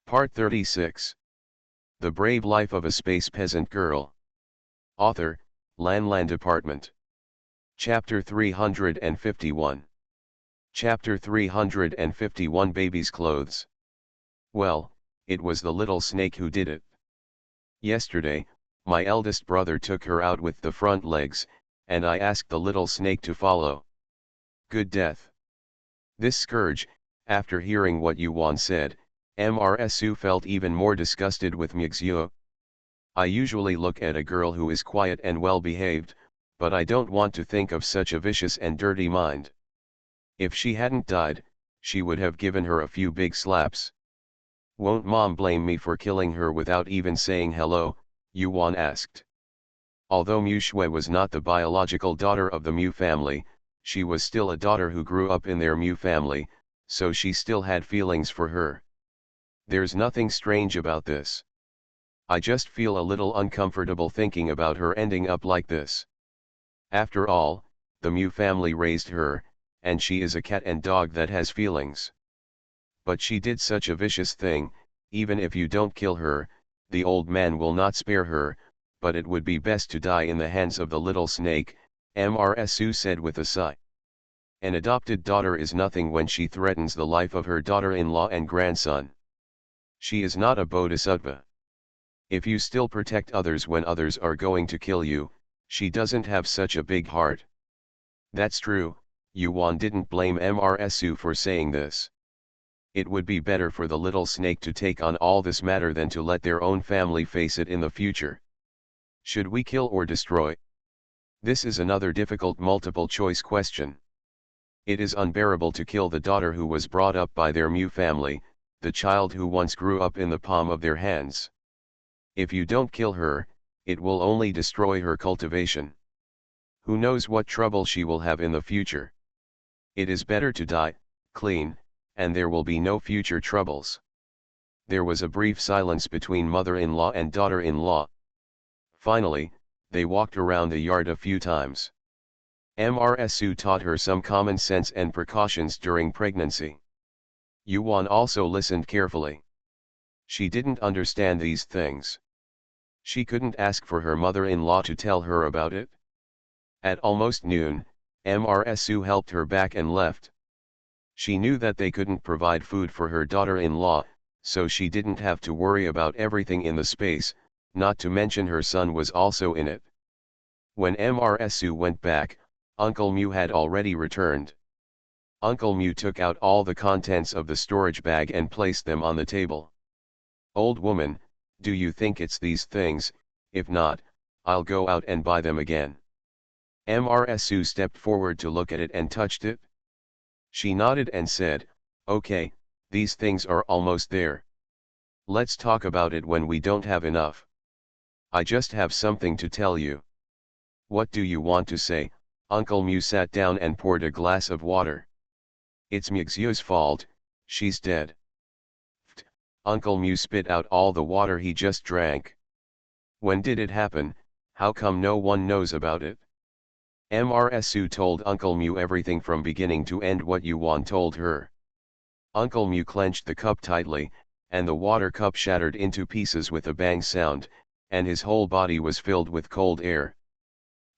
Part 36. The Brave Life of a Space Peasant Girl. Author, Lan Department. Chapter 351. Chapter 351 Baby's Clothes. Well, it was the little snake who did it. Yesterday, my eldest brother took her out with the front legs, and I asked the little snake to follow. Good death. This scourge, after hearing what Yuan said, Mrsu felt even more disgusted with Mixue. I usually look at a girl who is quiet and well behaved, but I don't want to think of such a vicious and dirty mind. If she hadn't died, she would have given her a few big slaps. Won't Mom blame me for killing her without even saying hello? Yuan asked. Although Mu Shui was not the biological daughter of the Mu family, she was still a daughter who grew up in their Mu family, so she still had feelings for her. There's nothing strange about this. I just feel a little uncomfortable thinking about her ending up like this. After all, the Mu family raised her, and she is a cat and dog that has feelings. But she did such a vicious thing. Even if you don't kill her, the old man will not spare her, but it would be best to die in the hands of the little snake, Mrsu said with a sigh. An adopted daughter is nothing when she threatens the life of her daughter-in-law and grandson. She is not a bodhisattva. If you still protect others when others are going to kill you, she doesn't have such a big heart. That's true. Yuan didn't blame Mrsu for saying this. It would be better for the little snake to take on all this matter than to let their own family face it in the future. Should we kill or destroy? This is another difficult multiple-choice question. It is unbearable to kill the daughter who was brought up by their Mu family, the child who once grew up in the palm of their hands. If you don't kill her, it will only destroy her cultivation. Who knows what trouble she will have in the future? It is better to die, clean, and there will be no future troubles. There was a brief silence between mother-in-law and daughter-in-law. Finally, they walked around the yard a few times. Mrsu taught her some common sense and precautions during pregnancy. Yuan also listened carefully. She didn't understand these things. She couldn't ask for her mother-in-law to tell her about it. At almost noon, Mrsu helped her back and left. She knew that they couldn't provide food for her daughter-in-law, so she didn't have to worry about everything in the space, not to mention her son was also in it. When Mrsu went back, Uncle Mu had already returned. Uncle Mu took out all the contents of the storage bag and placed them on the table. Old woman, do you think it's these things? If not, I'll go out and buy them again. Mrsu stepped forward to look at it and touched it. She nodded and said, okay, these things are almost there. Let's talk about it when we don't have enough. I just have something to tell you. What do you want to say? Uncle Mu sat down and poured a glass of water. It's Mixue's fault, she's dead. Uncle Mu spit out all the water he just drank. When did it happen? How come no one knows about it? Mrsu told Uncle Mu everything from beginning to end what Yuan told her. Uncle Mu clenched the cup tightly, and the water cup shattered into pieces with a bang sound, and his whole body was filled with cold air.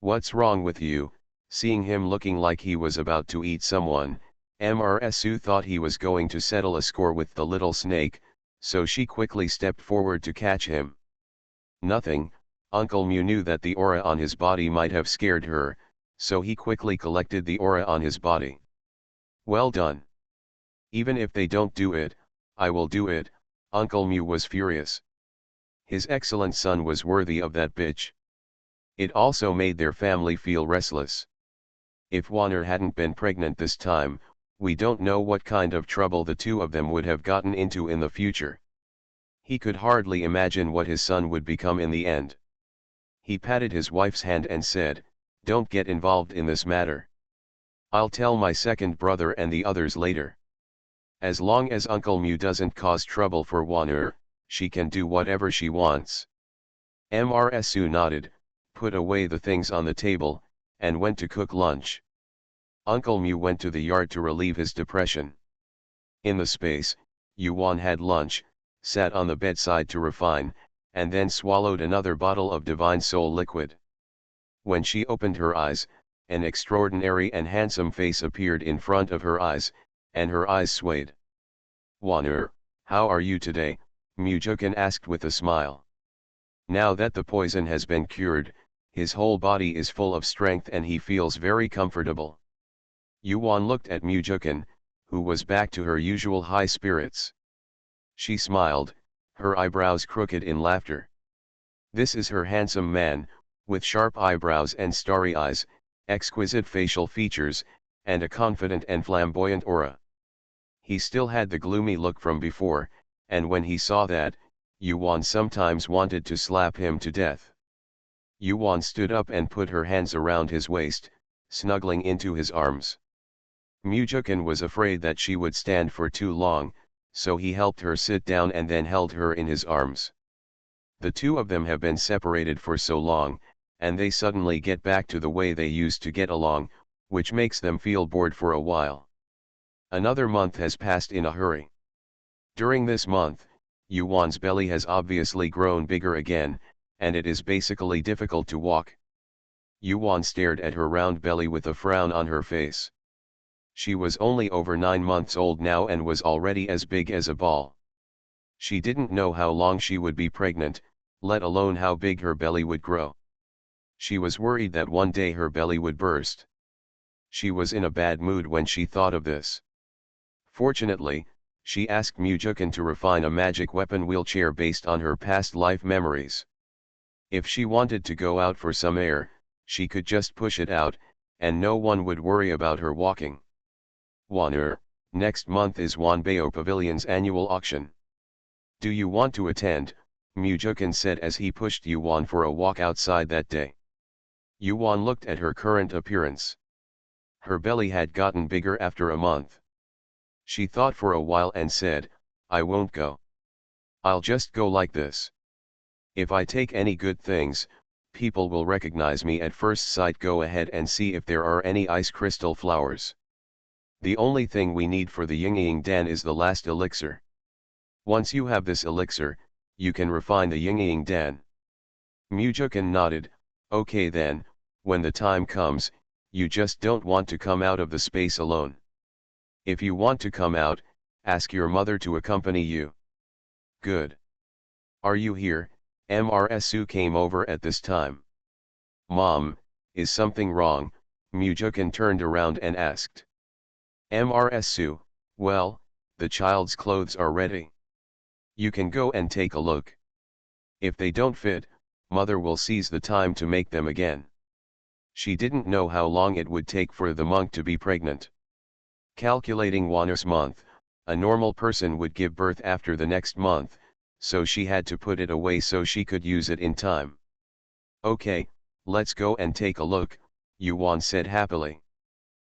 What's wrong with you? Seeing him looking like he was about to eat someone, Mrsu thought he was going to settle a score with the little snake, so she quickly stepped forward to catch him. Nothing. Uncle Mu knew that the aura on his body might have scared her, so he quickly collected the aura on his body. Well done. Even if they don't do it, I will do it. Uncle Mu was furious. His excellent son was worthy of that bitch. It also made their family feel restless. If Wanner hadn't been pregnant this time, we don't know what kind of trouble the two of them would have gotten into in the future. He could hardly imagine what his son would become in the end. He patted his wife's hand and said, don't get involved in this matter. I'll tell my second brother and the others later. As long as Uncle Mu doesn't cause trouble for Wanner, she can do whatever she wants. Mrsu nodded, put away the things on the table, and went to cook lunch. Uncle Mu went to the yard to relieve his depression. In the space, Yuan had lunch, sat on the bedside to refine, and then swallowed another bottle of divine soul liquid. When she opened her eyes, an extraordinary and handsome face appeared in front of her eyes, and her eyes swayed. "Wanner, how are you today?" Mujukin asked with a smile. Now that the poison has been cured, his whole body is full of strength and he feels very comfortable. Yuan looked at Mujukin, who was back to her usual high spirits. She smiled, her eyebrows crooked in laughter. This is her handsome man, with sharp eyebrows and starry eyes, exquisite facial features, and a confident and flamboyant aura. He still had the gloomy look from before, and when he saw that, Yuan sometimes wanted to slap him to death. Yuan stood up and put her hands around his waist, snuggling into his arms. Mujukin was afraid that she would stand for too long, so he helped her sit down and then held her in his arms. The two of them have been separated for so long, and they suddenly get back to the way they used to get along, which makes them feel bored for a while. Another month has passed in a hurry. During this month, Yuan's belly has obviously grown bigger again, and it is basically difficult to walk. Yuan stared at her round belly with a frown on her face. She was only over 9 months old now and was already as big as a ball. She didn't know how long she would be pregnant, let alone how big her belly would grow. She was worried that one day her belly would burst. She was in a bad mood when she thought of this. Fortunately, she asked Mujukin to refine a magic weapon wheelchair based on her past life memories. If she wanted to go out for some air, she could just push it out, and no one would worry about her walking. Wanner, next month is Wanbao Pavilion's annual auction. Do you want to attend? Mujukin said as he pushed Yuan for a walk outside that day. Yuan looked at her current appearance. Her belly had gotten bigger after a month. She thought for a while and said, "I won't go. I'll just go like this. If I take any good things, people will recognize me at first sight. Go ahead and see if there are any ice crystal flowers. The only thing we need for the Yingying Dan is the last elixir. Once you have this elixir, you can refine the Yingying Dan." Mujukin nodded, "Okay then, when the time comes, you just don't want to come out of the space alone. If you want to come out, ask your mother to accompany you." "Good. Are you here?" Mrsu came over at this time. "Mom, is something wrong?" Mujukin turned around and asked. Mrsu, "Well, the child's clothes are ready. You can go and take a look. If they don't fit, mother will seize the time to make them again." She didn't know how long it would take for the monk to be pregnant. Calculating Wanner's month, a normal person would give birth after the next month, so she had to put it away so she could use it in time. "Okay, let's go and take a look," Yuan said happily.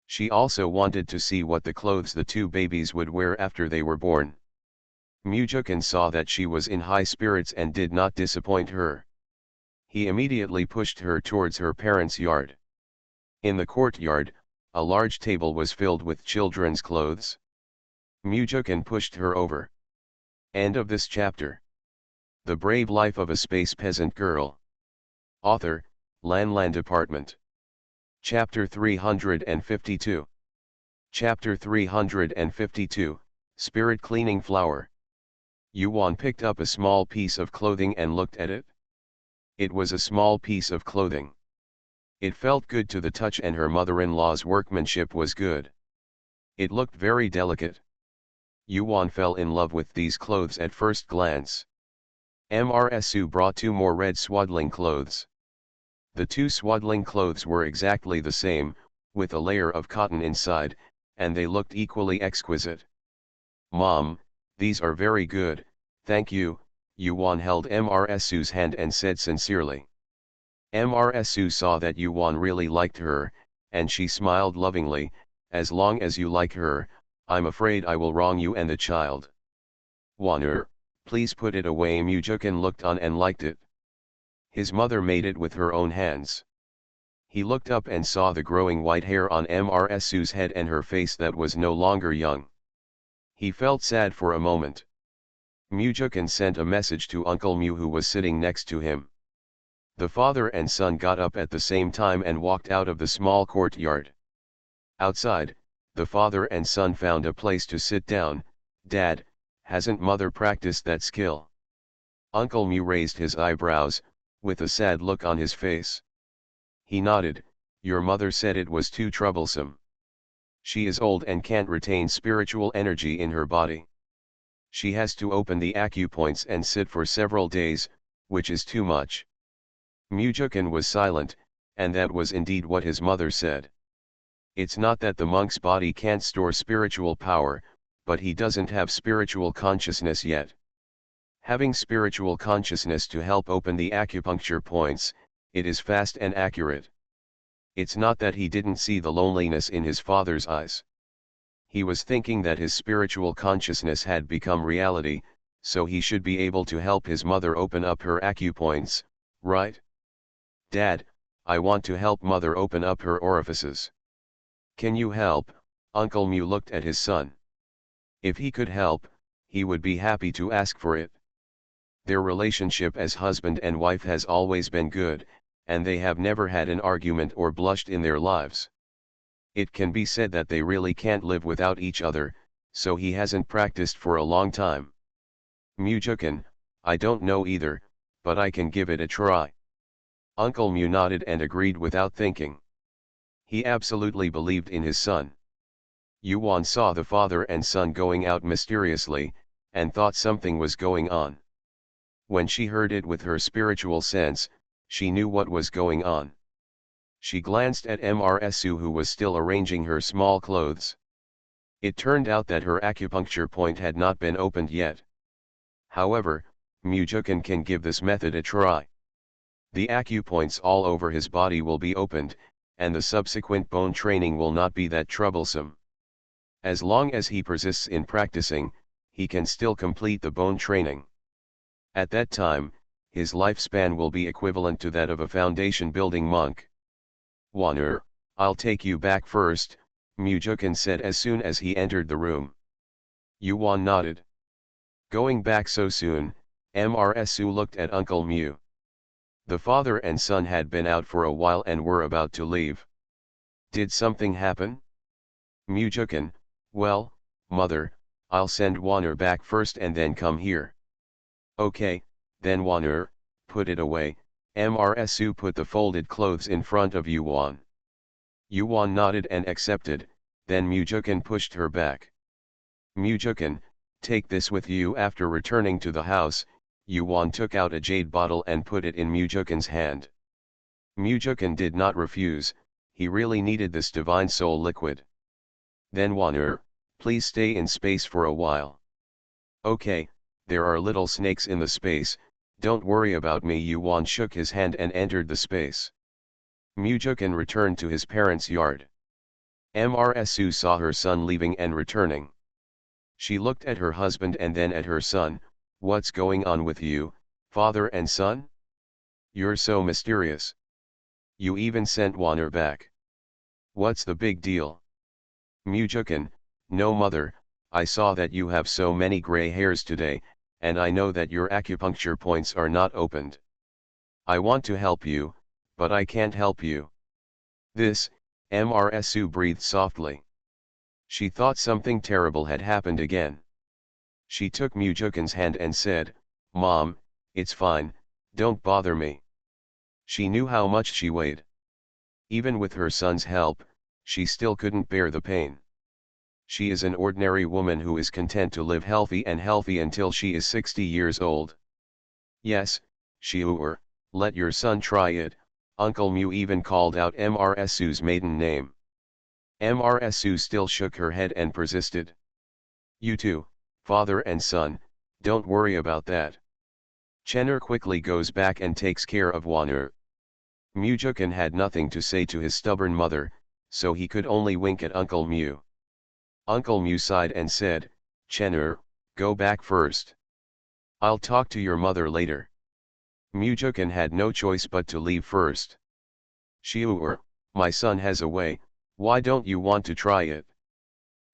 She also wanted to see what the clothes the two babies would wear after they were born. Mujukin saw that she was in high spirits and did not disappoint her. He immediately pushed her towards her parents' yard. In the courtyard, a large table was filled with children's clothes. Mujukin pushed her over. End of this chapter. The Brave Life of a Space Peasant Girl. Author, Lan Department. Chapter 352. Chapter 352, Spirit Cleaning Flower. Yuan picked up a small piece of clothing and looked at it. It was a small piece of clothing. It felt good to the touch and her mother-in-law's workmanship was good. It looked very delicate. Yuan fell in love with these clothes at first glance. Mrsu brought 2 more red swaddling clothes. The 2 swaddling clothes were exactly the same, with a layer of cotton inside, and they looked equally exquisite. "Mom, these are very good, thank you." Yuan held Mrsu's hand and said sincerely. Mrsu saw that Yuan really liked her, and she smiled lovingly, "As long as you like her, I'm afraid I will wrong you and the child." "Wanner, please put it away." Mujukin looked on and liked it. His mother made it with her own hands. He looked up and saw the growing white hair on Mrsu's head and her face that was no longer young. He felt sad for a moment. Mujukin sent a message to Uncle Mu, who was sitting next to him. The father and son got up at the same time and walked out of the small courtyard. Outside, the father and son found a place to sit down. "Dad, hasn't mother practiced that skill?" Uncle Mu raised his eyebrows, with a sad look on his face. He nodded. "Your mother said it was too troublesome. She is old and can't retain spiritual energy in her body. She has to open the acupoints and sit for several days, which is too much." Mujukin was silent, and that was indeed what his mother said. It's not that the monk's body can't store spiritual power, but he doesn't have spiritual consciousness yet. Having spiritual consciousness to help open the acupuncture points, it is fast and accurate. It's not that he didn't see the loneliness in his father's eyes. He was thinking that his spiritual consciousness had become reality, so he should be able to help his mother open up her acupoints, right? "Dad, I want to help mother open up her orifices." "Can you help?" Uncle Mu looked at his son. If he could help, he would be happy to ask for it. Their relationship as husband and wife has always been good, and they have never had an argument or blushed in their lives. It can be said that they really can't live without each other, so he hasn't practiced for a long time. "Mujukin, I don't know either, but I can give it a try." Uncle Mu nodded and agreed without thinking. He absolutely believed in his son. Yuan saw the father and son going out mysteriously, and thought something was going on. When she heard it with her spiritual sense, she knew what was going on. She glanced at Mrsu, who was still arranging her small clothes. It turned out that her acupuncture point had not been opened yet. However, Mujukin can give this method a try. The acupoints all over his body will be opened, and the subsequent bone training will not be that troublesome. As long as he persists in practicing, he can still complete the bone training. At that time, his lifespan will be equivalent to that of a foundation-building monk. "Wanner, I'll take you back first," Mujukin said as soon as he entered the room. Yuan nodded. Going back so soon, Mrsu looked at Uncle Mu. The father and son had been out for a while and were about to leave. "Did something happen?" Mujukin: "Well, mother, I'll send Wanner back first and then come here." "Okay, then Wanner, put it away." Mrsu put the folded clothes in front of Yuan. Yuan nodded and accepted, then Mujukin pushed her back. "Mujukin, take this with you." After returning to the house, Yuan took out a jade bottle and put it in Mujukin's hand. Mujukin did not refuse, he really needed this divine soul liquid. "Then Wanner, please stay in space for a while." "Okay, there are little snakes in the space, don't worry about me." Yuan shook his hand and entered the space. Mujukin returned to his parents' yard. Mrsu saw her son leaving and returning. She looked at her husband and then at her son. "What's going on with you, father and son? You're so mysterious. You even sent Wanner back. What's the big deal?" Mujukin: "No mother, I saw that you have so many gray hairs today, and I know that your acupuncture points are not opened. I want to help you, but I can't help you." This, Mrsu breathed softly. She thought something terrible had happened again. She took Mujukin's hand and said, "Mom, it's fine, don't bother me." She knew how much she weighed. Even with her son's help, she still couldn't bear the pain. She is an ordinary woman who is content to live healthy until she is 60 years old. "Yes, Shiur, let your son try it." Uncle Mu even called out Mrsu's maiden name. Mrsu still shook her head and persisted. "You two, father and son, don't worry about that. Chenner quickly goes back and takes care of Wanner." Mujukin had nothing to say to his stubborn mother, so he could only wink at Uncle Mu. Uncle Mu sighed and said, "Chenner, go back first. I'll talk to your mother later." Mujukin had no choice but to leave first. "Shiur, my son has a way, why don't you want to try it?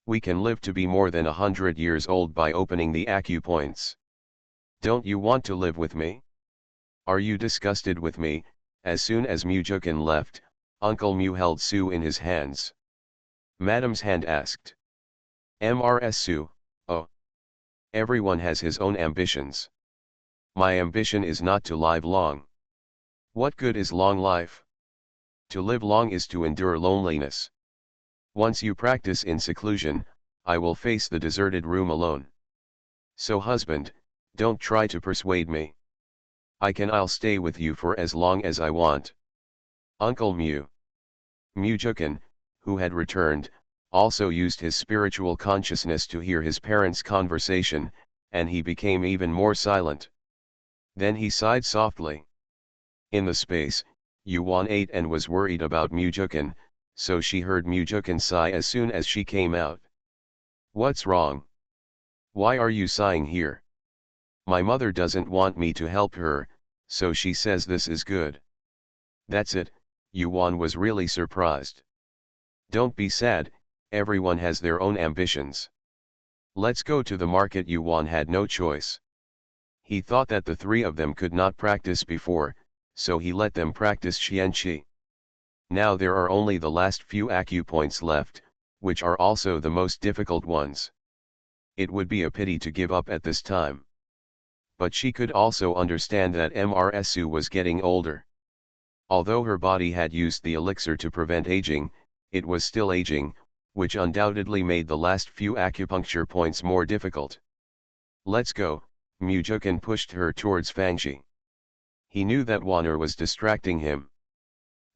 We can live to be more than 100 years old by opening the acupoints." Don't you want to live with me? Are you disgusted with me? As soon as Mujukin left, Uncle Mu held Su in his hands. Madam's hand asked. Mrs. Su, oh. Everyone has his own ambitions. My ambition is not to live long. What good is long life? To live long is to endure loneliness. Once you practice in seclusion, I will face the deserted room alone. So husband, don't try to persuade me. I'll stay with you for as long as I want. Uncle Mu. Mujukin, who had returned, also used his spiritual consciousness to hear his parents' conversation, and he became even more silent. Then he sighed softly. In the space, Yuan ate and was worried about Mujukin, so she heard Mujukin sigh as soon as she came out. What's wrong? Why are you sighing here? My mother doesn't want me to help her, so she says this is good. That's it, Yuan was really surprised. Don't be sad, everyone has their own ambitions. Let's go to the market. Yuan had no choice. He thought that the three of them could not practice before, so he let them practice Xianqi. Now there are only the last few acupoints left, which are also the most difficult ones. It would be a pity to give up at this time. But she could also understand that Mrs. Su was getting older. Although her body had used the elixir to prevent aging, it was still aging, which undoubtedly made the last few acupuncture points more difficult. Let's go, Mujukin pushed her towards Fangxi. He knew that Wan'er was distracting him.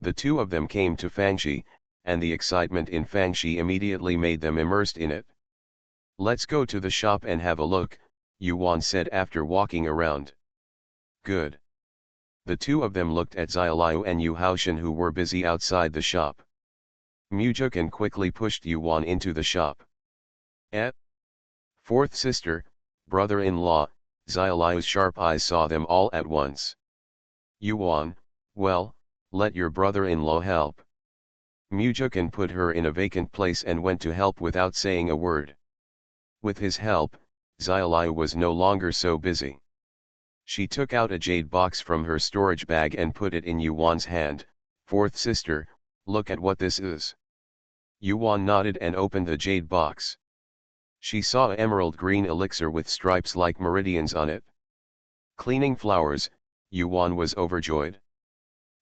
The two of them came to Fangxi, and the excitement in Fangxi immediately made them immersed in it. Let's go to the shop and have a look, Yuan said after walking around. Good. The two of them looked at Xiaoliu and Yu Haoshan, who were busy outside the shop. Mujukin quickly pushed Yuan into the shop. Fourth sister, brother-in-law, Xiaoliu's sharp eyes saw them all at once. Yuan, well, let your brother-in-law help. Mujukin put her in a vacant place and went to help without saying a word. With his help, Xiaoliu was no longer so busy. She took out a jade box from her storage bag and put it in Yuan's hand. Fourth sister, look at what this is. Yuan nodded and opened the jade box. She saw an emerald green elixir with stripes like meridians on it. Cleaning flowers, Yuan was overjoyed.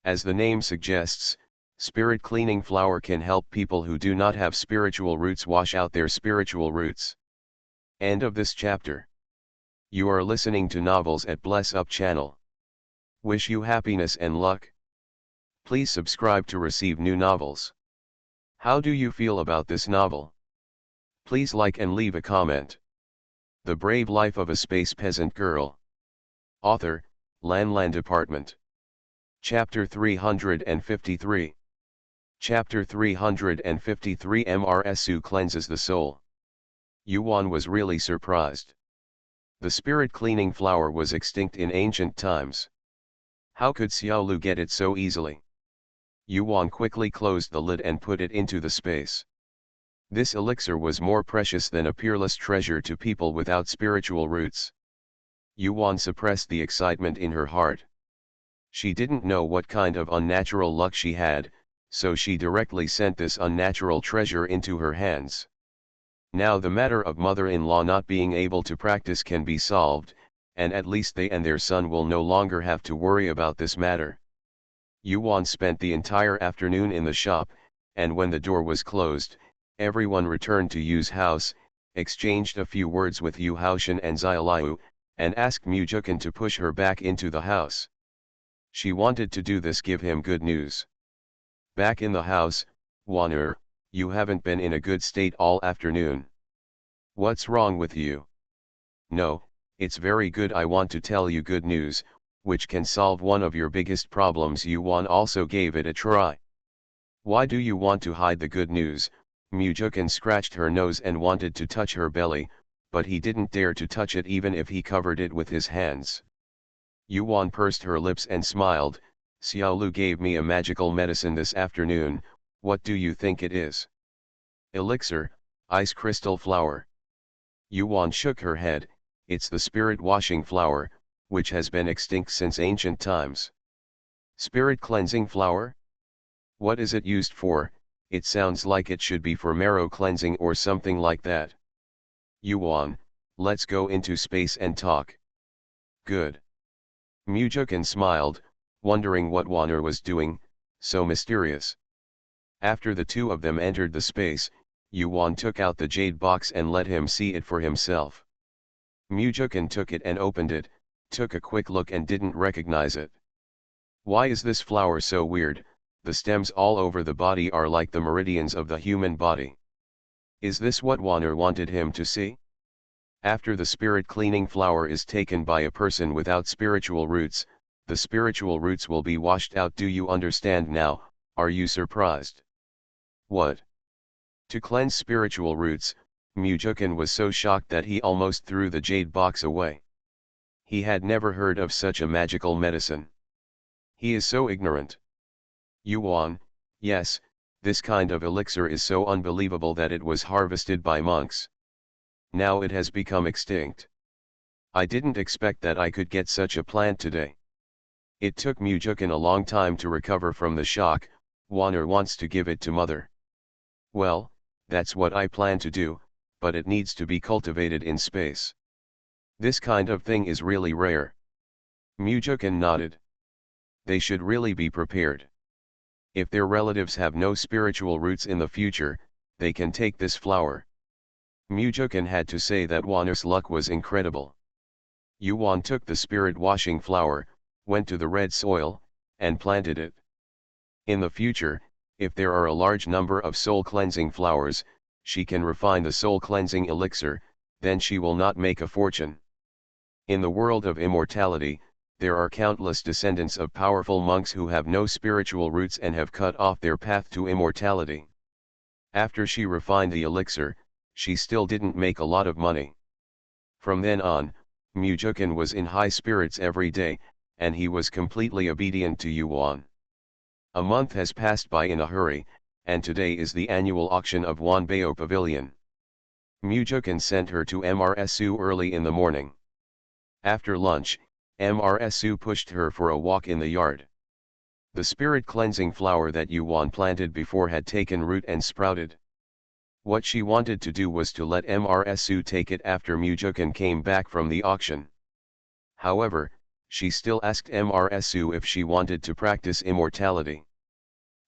As the name suggests, spirit cleaning flower can help people who do not have spiritual roots wash out their spiritual roots. End of this chapter. You are listening to Novels at Bless Up channel. Wish you happiness and luck. Please subscribe to receive new novels. How do you feel about this novel? Please like and leave a comment. The Brave Life of a Space Peasant Girl. Author, Lan Department. Chapter 353. Chapter 353. Mrs. Su cleanses the soul. Yuan was really surprised. The spirit cleaning flower was extinct in ancient times. How could Xiaolu get it so easily? Yuan quickly closed the lid and put it into the space. This elixir was more precious than a peerless treasure to people without spiritual roots. Yuan suppressed the excitement in her heart. She didn't know what kind of unnatural luck she had, so she directly sent this unnatural treasure into her hands. Now the matter of mother-in-law not being able to practice can be solved, and at least they and their son will no longer have to worry about this matter. Yuan spent the entire afternoon in the shop, and when the door was closed, everyone returned to Yu's house, exchanged a few words with Yu Haoshan and Xiaoliu, and asked Mujukin to push her back into the house. She wanted to do this, give him good news. Back in the house, Wan'er, you haven't been in a good state all afternoon. What's wrong with you? No, it's very good. I want to tell you good news, which can solve one of your biggest problems. Yuan also gave it a try. Why do you want to hide the good news? Mujukin scratched her nose and wanted to touch her belly, but he didn't dare to touch it even if he covered it with his hands. Yuan pursed her lips and smiled. Xiaolu gave me a magical medicine this afternoon. What do you think it is? Elixir, ice crystal flower. Yuan shook her head. It's the spirit washing flower, which has been extinct since ancient times. Spirit cleansing flower? What is it used for? It sounds like it should be for marrow cleansing or something like that. Yuan, let's go into space and talk. Good. Mujukin smiled, wondering what Wanner was doing, so mysterious. After the two of them entered the space, Yuan took out the jade box and let him see it for himself. Mujukin took it and opened it, took a quick look and didn't recognize it. Why is this flower so weird? The stems all over the body are like the meridians of the human body. Is this what Wanner wanted him to see? After the spirit cleaning flower is taken by a person without spiritual roots, the spiritual roots will be washed out. Do you understand now? Are you surprised? What? To cleanse spiritual roots, Mujukin was so shocked that he almost threw the jade box away. He had never heard of such a magical medicine. He is so ignorant. Yuan, yes, this kind of elixir is so unbelievable that it was harvested by monks. Now it has become extinct. I didn't expect that I could get such a plant today. It took Mujukin a long time to recover from the shock. Wanner wants to give it to mother. Well, that's what I plan to do, but it needs to be cultivated in space. This kind of thing is really rare. Mujukin nodded. They should really be prepared. If their relatives have no spiritual roots in the future, they can take this flower. Mujukin had to say that Wanner's luck was incredible. Yuan took the spirit washing flower, went to the red soil, and planted it. In the future, if there are a large number of soul cleansing flowers, she can refine the soul cleansing elixir, then she will not make a fortune. In the world of immortality, there are countless descendants of powerful monks who have no spiritual roots and have cut off their path to immortality. After she refined the elixir, she still didn't make a lot of money. From then on, Mujukin was in high spirits every day, and he was completely obedient to Yuan. A month has passed by in a hurry, and today is the annual auction of Wanbao Pavilion. Mujukin sent her to Mrsu early in the morning. After lunch, Mrsu pushed her for a walk in the yard. The spirit cleansing flower that Yuan planted before had taken root and sprouted. What she wanted to do was to let Mrsu take it after Mujukin came back from the auction. However, she still asked Mrsu if she wanted to practice immortality.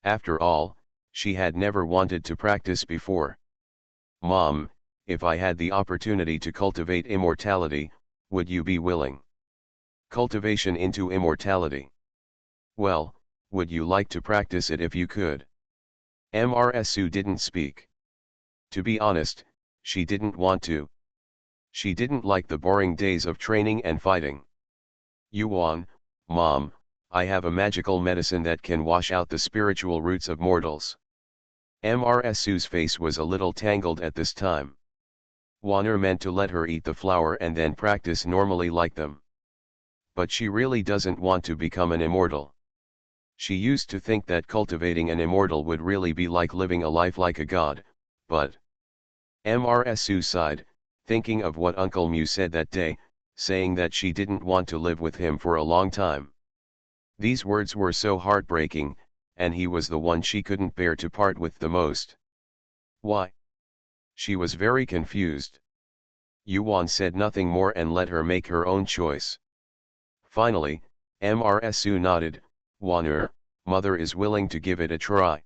After all, she had never wanted to practice before. Mom, if I had the opportunity to cultivate immortality, would you be willing? Cultivation into immortality. Well, would you like to practice it if you could? Mrsu didn't speak. To be honest, she didn't want to. She didn't like the boring days of training and fighting. Yuan, Mom, I have a magical medicine that can wash out the spiritual roots of mortals. Mrsu's face was a little tangled at this time. Wanner meant to let her eat the flower and then practice normally like them. But she really doesn't want to become an immortal. She used to think that cultivating an immortal would really be like living a life like a god, but... Mrsu sighed, thinking of what Uncle Mu said that day, saying that she didn't want to live with him for a long time. These words were so heartbreaking, and he was the one she couldn't bear to part with the most. Why? She was very confused. Yuan said nothing more and let her make her own choice. Finally, Mrsu nodded. Wanner, mother is willing to give it a try.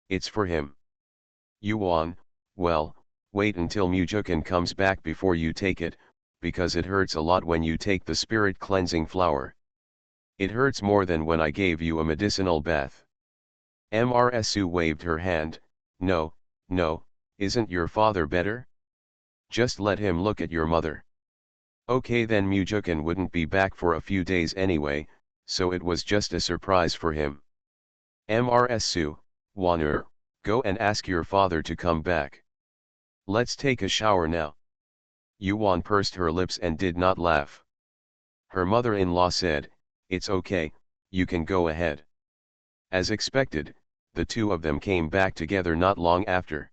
It's for him. Yuan, well, wait until Mujukin comes back before you take it, because it hurts a lot when you take the spirit cleansing flower. It hurts more than when I gave you a medicinal bath. Mrsu waved her hand. No, no, isn't your father better? Just let him look at your mother. Okay, then Mujukin wouldn't be back for a few days anyway, so it was just a surprise for him. Mrsu, Wanner, go and ask your father to come back. Let's take a shower now. Yuan pursed her lips and did not laugh. Her mother-in-law said, it's okay, you can go ahead. As expected, the two of them came back together not long after.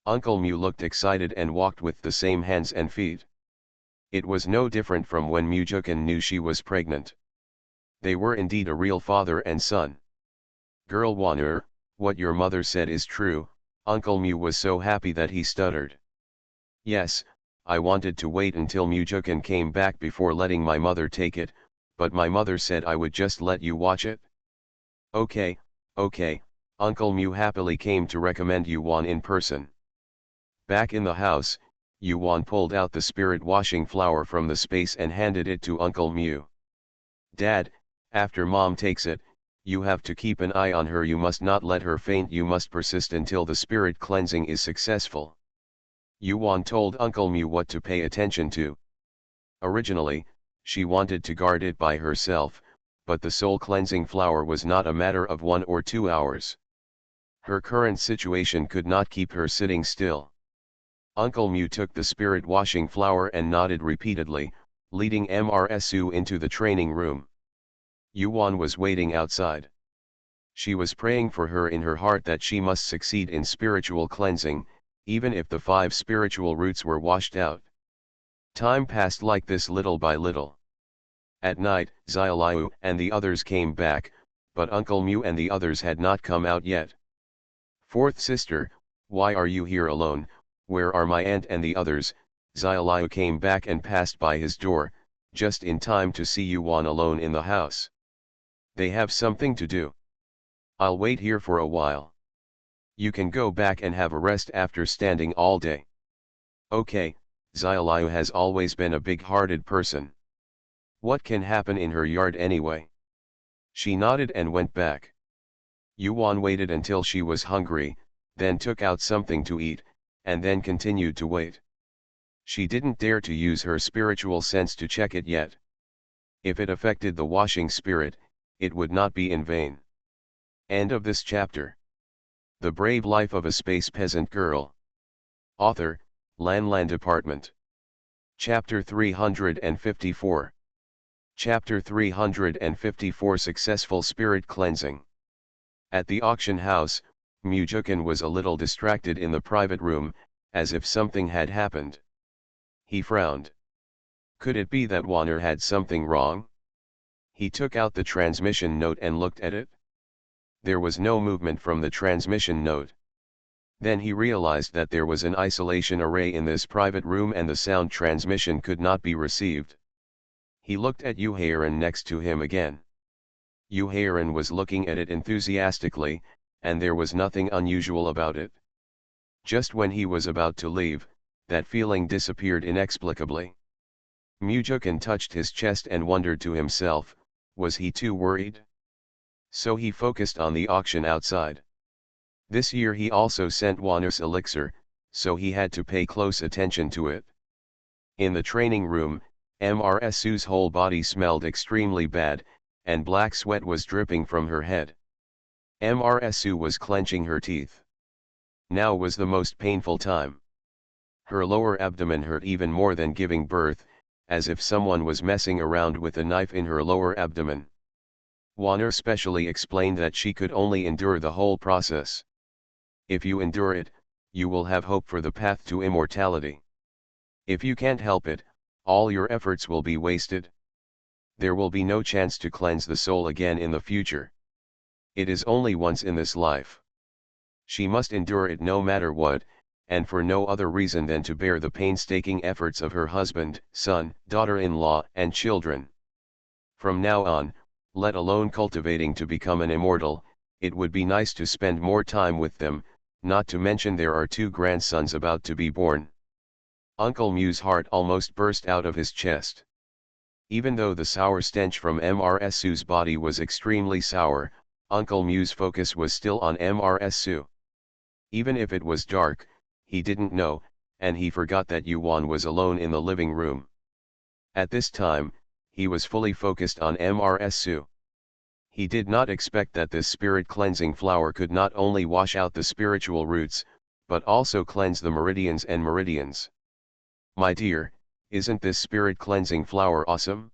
Uncle Mu looked excited and walked with the same hands and feet. It was no different from when Mujukan knew she was pregnant. They were indeed a real father and son. Girl Wanner, what your mother said is true. Uncle Mu was so happy that he stuttered. Yes, I wanted to wait until Mujukan came back before letting my mother take it, but my mother said I would just let you watch it. Okay, okay, Uncle Mu happily came to recommend Yuan in person. Back in the house, Yuan pulled out the spirit washing flower from the space and handed it to Uncle Mu. Dad, after Mom takes it, you have to keep an eye on her. You must not let her faint. You must persist until the spirit cleansing is successful. Yuan told Uncle Mu what to pay attention to. Originally, she wanted to guard it by herself, but the soul cleansing flower was not a matter of 1 or 2 hours. Her current situation could not keep her sitting still. Uncle Mu took the spirit washing flower and nodded repeatedly, leading MRSU into the training room. Yuan was waiting outside. She was praying for her in her heart that she must succeed in spiritual cleansing, even if the 5 spiritual roots were washed out. Time passed like this little by little. At night, Xiaoliu and the others came back, but Uncle Mu and the others had not come out yet. Fourth sister, why are you here alone? Where are my aunt and the others? Xiaoliu came back and passed by his door, just in time to see Yuan alone in the house. They have something to do. I'll wait here for a while. You can go back and have a rest after standing all day. Okay, Xiaoliu has always been a big-hearted person. What can happen in her yard anyway? She nodded and went back. Yuan waited until she was hungry, then took out something to eat, and then continued to wait. She didn't dare to use her spiritual sense to check it yet. If it affected the washing spirit, it would not be in vain. End of this chapter. The Brave Life of a Space Peasant Girl. Author, Lan Department. Chapter 354. Chapter 354 Successful Spirit Cleansing. At the auction house, Mujukan was a little distracted in the private room, as if something had happened. He frowned. Could it be that Wanner had something wrong? He took out the transmission note and looked at it. There was no movement from the transmission note. Then he realized that there was an isolation array in this private room and the sound transmission could not be received. He looked at Yuhairan next to him again. Yuhairan was looking at it enthusiastically, and there was nothing unusual about it. Just when he was about to leave, that feeling disappeared inexplicably. Mujukan touched his chest and wondered to himself, was he too worried? So he focused on the auction outside. This year he also sent Wanner's elixir, so he had to pay close attention to it. In the training room, MRSU's whole body smelled extremely bad, and black sweat was dripping from her head. MRSU was clenching her teeth. Now was the most painful time. Her lower abdomen hurt even more than giving birth, as if someone was messing around with a knife in her lower abdomen. Wanner specially explained that she could only endure the whole process. If you endure it, you will have hope for the path to immortality. If you can't help it, all your efforts will be wasted. There will be no chance to cleanse the soul again in the future. It is only once in this life. She must endure it no matter what, and for no other reason than to bear the painstaking efforts of her husband, son, daughter-in-law, and children. From now on, let alone cultivating to become an immortal, it would be nice to spend more time with them, not to mention there are 2 grandsons about to be born. Uncle Mu's heart almost burst out of his chest. Even though the sour stench from MRSU's body was extremely sour, Uncle Mu's focus was still on MRSU. Even if it was dark, he didn't know, and he forgot that Yuan was alone in the living room. At this time, he was fully focused on MRSU. He did not expect that this spirit cleansing flower could not only wash out the spiritual roots, but also cleanse the meridians and meridians. My dear, isn't this spirit cleansing flower awesome?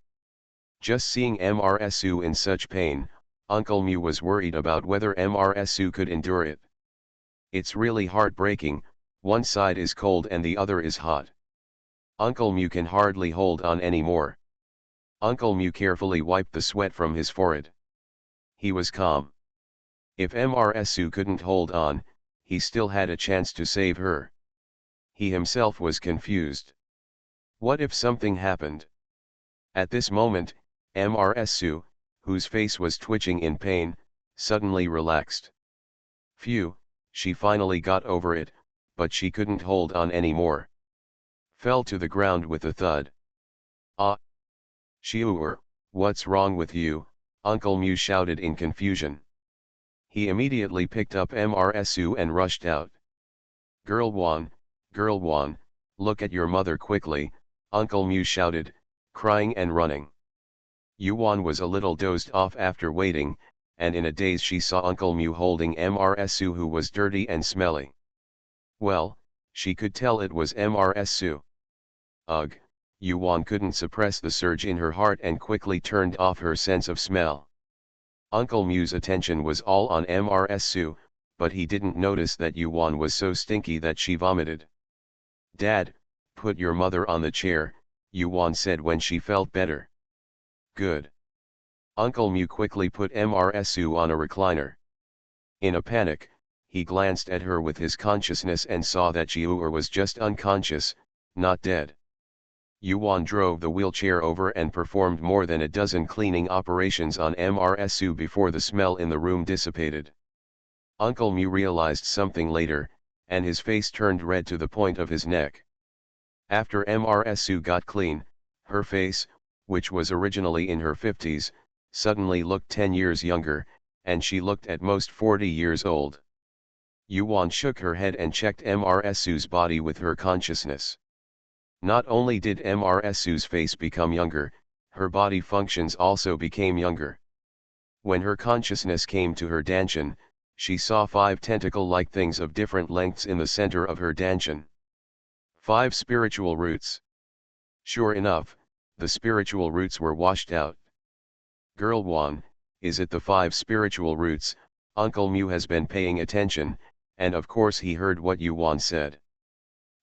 Just seeing MRSU in such pain, Uncle Mu was worried about whether MRSU could endure it. It's really heartbreaking, one side is cold and the other is hot. Uncle Mu can hardly hold on anymore. Uncle Mu carefully wiped the sweat from his forehead. He was calm. If Mrsu couldn't hold on, he still had a chance to save her. He himself was confused. What if something happened? At this moment, Mrsu, whose face was twitching in pain, suddenly relaxed. Phew, she finally got over it, but she couldn't hold on anymore. Fell to the ground with a thud. Ah! Shiuur, what's wrong with you? Uncle Mu shouted in confusion. He immediately picked up Mrsu and rushed out. Girl Wan, look at your mother quickly, Uncle Mu shouted, crying and running. Yuan was a little dozed off after waiting, and in a daze she saw Uncle Mu holding Mrsu, who was dirty and smelly. Well, she could tell it was Mrsu. Ugh, Yuan couldn't suppress the surge in her heart and quickly turned off her sense of smell. Uncle Mu's attention was all on Mrsu, but he didn't notice that Yuan was so stinky that she vomited. Dad, put your mother on the chair, Yuan said when she felt better. Good. Uncle Mu quickly put Mrsu on a recliner. In a panic, he glanced at her with his consciousness and saw that Shiuur was just unconscious, not dead. Yuan drove the wheelchair over and performed more than a dozen cleaning operations on Mrsu before the smell in the room dissipated. Uncle Mu realized something later, and his face turned red to the point of his neck. After Mrsu got clean, her face, which was originally in her 50s, suddenly looked 10 years younger, and she looked at most 40 years old. Yuan shook her head and checked Mrsu's body with her consciousness. Not only did Mrsu's face become younger, her body functions also became younger. When her consciousness came to her danchan, she saw 5 tentacle-like things of different lengths in the center of her danchan. 5 spiritual roots. Sure enough, the spiritual roots were washed out. Girl Wan, is it the 5 spiritual roots? Uncle Mu has been paying attention, and of course he heard what Yuan said.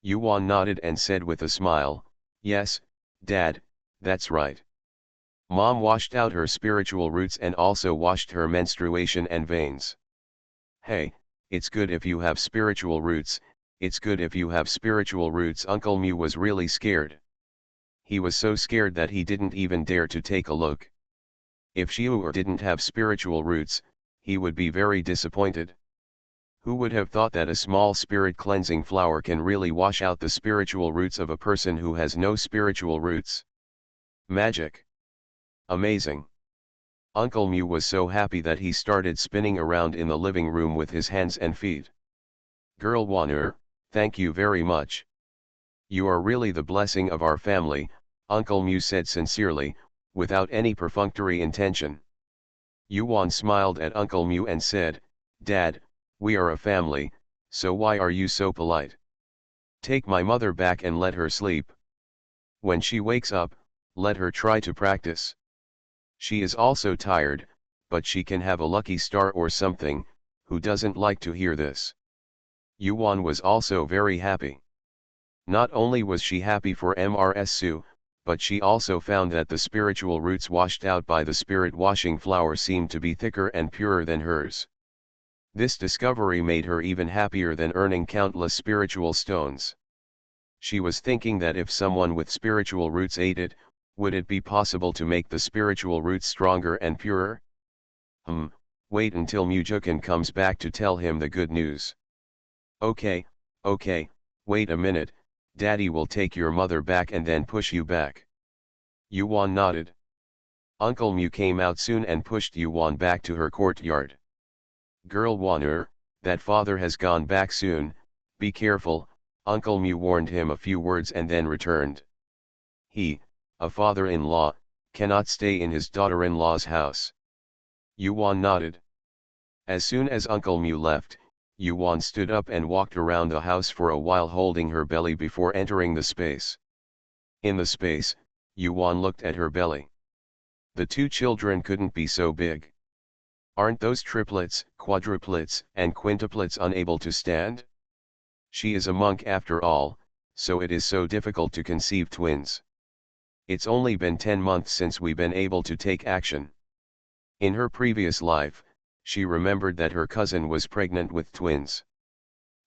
Yuan nodded and said with a smile, yes, Dad, that's right. Mom washed out her spiritual roots and also washed her menstruation and veins. Hey, it's good if you have spiritual roots, it's good if you have spiritual roots. Uncle Mu was really scared. He was so scared that he didn't even dare to take a look. If Shiuur didn't have spiritual roots, he would be very disappointed. Who would have thought that a small spirit cleansing flower can really wash out the spiritual roots of a person who has no spiritual roots? Magic. Amazing. Uncle Mu was so happy that he started spinning around in the living room with his hands and feet. Girl Wanner, thank you very much. You are really the blessing of our family, Uncle Mu said sincerely, without any perfunctory intention. Yuan smiled at Uncle Mu and said, Dad, we are a family, so why are you so polite? Take my mother back and let her sleep. When she wakes up, let her try to practice. She is also tired, but she can have a lucky star or something. Who doesn't like to hear this? Yuan was also very happy. Not only was she happy for Mrsu, but she also found that the spiritual roots washed out by the spirit washing flower seemed to be thicker and purer than hers. This discovery made her even happier than earning countless spiritual stones. She was thinking that if someone with spiritual roots ate it, would it be possible to make the spiritual roots stronger and purer? Wait until Mujukan comes back to tell him the good news. Okay, wait a minute, Daddy will take your mother back and then push you back. Yuan nodded. Uncle Mu came out soon and pushed Yuan back to her courtyard. Girl Wanner, that father has gone back soon, be careful, Uncle Mu warned him a few words and then returned. He, a father-in-law, cannot stay in his daughter-in-law's house. Yuan nodded. As soon as Uncle Mu left, Yuan stood up and walked around the house for a while holding her belly before entering the space. In the space, Yuan looked at her belly. The 2 children couldn't be so big. Aren't those triplets, quadruplets, and quintuplets unable to stand? She is a monk after all, so it is so difficult to conceive twins. It's only been 10 months since we've been able to take action. In her previous life, she remembered that her cousin was pregnant with twins.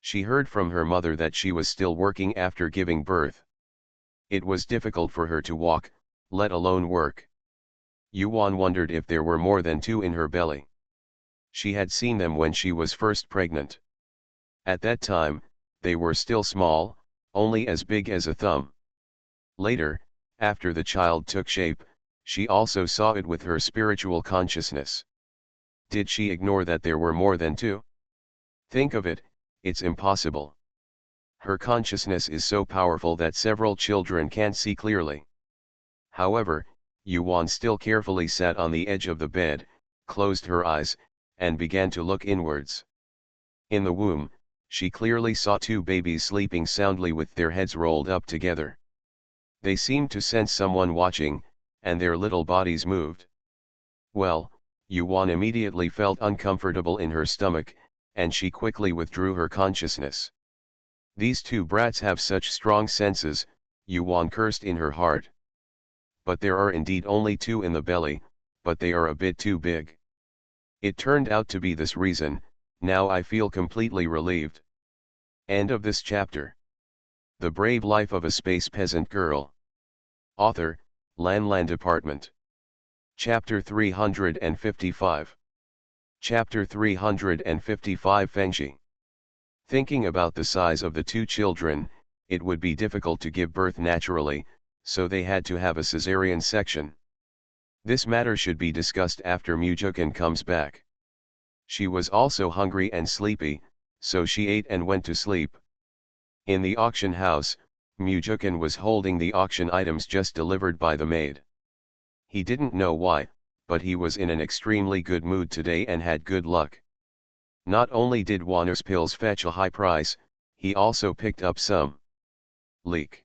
She heard from her mother that she was still working after giving birth. It was difficult for her to walk, let alone work. Yuan wondered if there were more than two in her belly. She had seen them when she was first pregnant. At that time, they were still small, only as big as a thumb. Later, after the child took shape, she also saw it with her spiritual consciousness. Did she ignore that there were more than two? Think of it, it's impossible. Her consciousness is so powerful that several children can't see clearly. However, Yuan still carefully sat on the edge of the bed, closed her eyes, and began to look inwards. In the womb, she clearly saw two babies sleeping soundly with their heads rolled up together. They seemed to sense someone watching, and their little bodies moved. Well, Yuan immediately felt uncomfortable in her stomach, and she quickly withdrew her consciousness. These two brats have such strong senses, Yuan cursed in her heart. But there are indeed only two in the belly, but they are a bit too big. It turned out to be this reason. Now I feel completely relieved. End of this chapter. The Brave Life of a Space Peasant Girl. Author, Lan Department. Chapter 355. Chapter 355 Fengshi. Thinking about the size of the two children, it would be difficult to give birth naturally, so they had to have a cesarean section. This matter should be discussed after Mujukan comes back. She was also hungry and sleepy, so she ate and went to sleep. In the auction house, Mujukan was holding the auction items just delivered by the maid. He didn't know why, but he was in an extremely good mood today and had good luck. Not only did Wanner's pills fetch a high price, he also picked up some. Leek.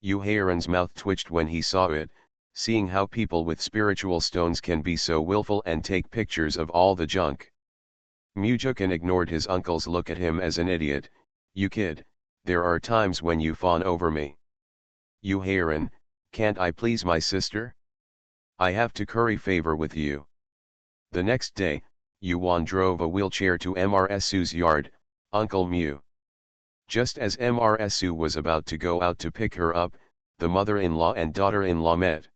Yu Hairan's mouth twitched when he saw it, seeing how people with spiritual stones can be so willful and take pictures of all the junk. Mujukan ignored his uncle's look at him as an idiot. You kid, there are times when you fawn over me. Yu Hairan, can't I please my sister? I have to curry favor with you. The next day, Yuan drove a wheelchair to Mrsu's yard, Uncle Mu. Just as Mrsu was about to go out to pick her up, the mother-in-law and daughter-in-law met.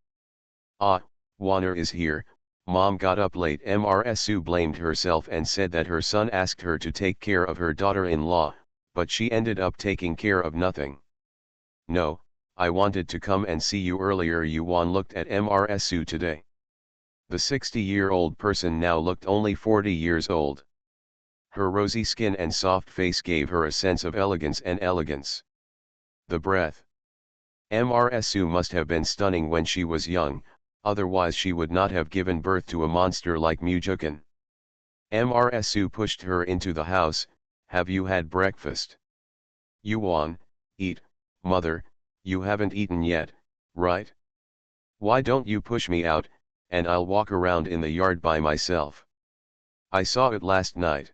Ah, Wanner is here. Mom got up late. Mrsu blamed herself and said that her son asked her to take care of her daughter-in-law, but she ended up taking care of nothing. No, I wanted to come and see you earlier. Yuan looked at Mrsu today. The 60-year-old person now looked only 40 years old. Her rosy skin and soft face gave her a sense of elegance and elegance. The breath. Mrsu must have been stunning when she was young, otherwise she would not have given birth to a monster like Mujukan. Mrsu pushed her into the house. Have you had breakfast? Yuan, eat, mother, you haven't eaten yet, right? Why don't you push me out, and I'll walk around in the yard by myself. I saw it last night.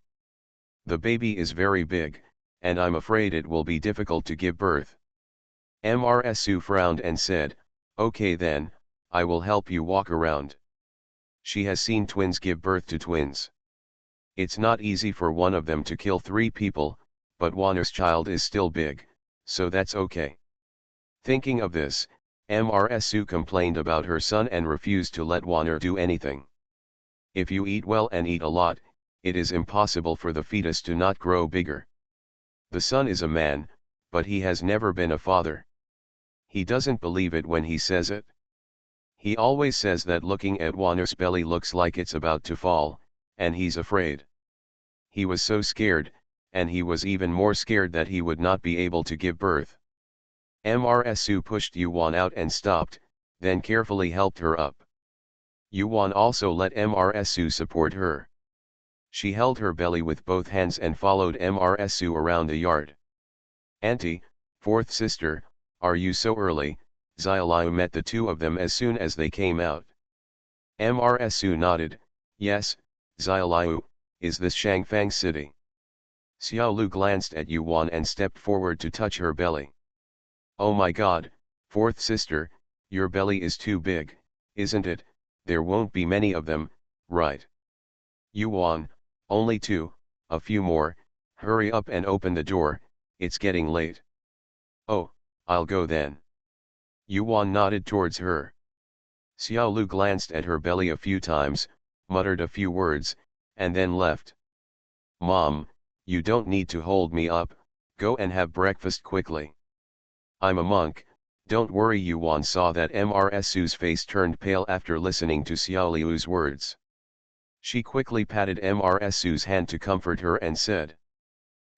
The baby is very big, and I'm afraid it will be difficult to give birth. Mrsu frowned and said, okay then, I will help you walk around. She has seen twins give birth to twins. It's not easy for one of them to kill 3 people, but Wanner's child is still big, so that's okay. Thinking of this, Mrsu complained about her son and refused to let Wanner do anything. If you eat well and eat a lot, it is impossible for the fetus to not grow bigger. The son is a man, but he has never been a father. He doesn't believe it when he says it. He always says that looking at Wanner's belly looks like it's about to fall, and he's afraid. He was so scared, and he was even more scared that he would not be able to give birth. Mrsu pushed Yuan out and stopped, then carefully helped her up. Yuan also let Mrsu support her. She held her belly with both hands and followed Mrsu around the yard. Auntie, 4th sister, are you so early? Xiaoliu met the two of them as soon as they came out. Mrsu nodded, yes, Xiaoliu, is this Shangfang city? Xiaolu glanced at Yuan and stepped forward to touch her belly. Oh my God, fourth sister, your belly is too big, isn't it? There won't be many of them, right? Yuan, only two, a few more, hurry up and open the door, it's getting late. Oh, I'll go then. Yuan nodded towards her. Xiaolu glanced at her belly a few times, muttered a few words, and then left. Mom, you don't need to hold me up, go and have breakfast quickly. I'm a monk, don't worry. Yuan saw that Mrsu's face turned pale after listening to Xiaoliu's words. She quickly patted Mrsu's hand to comfort her and said,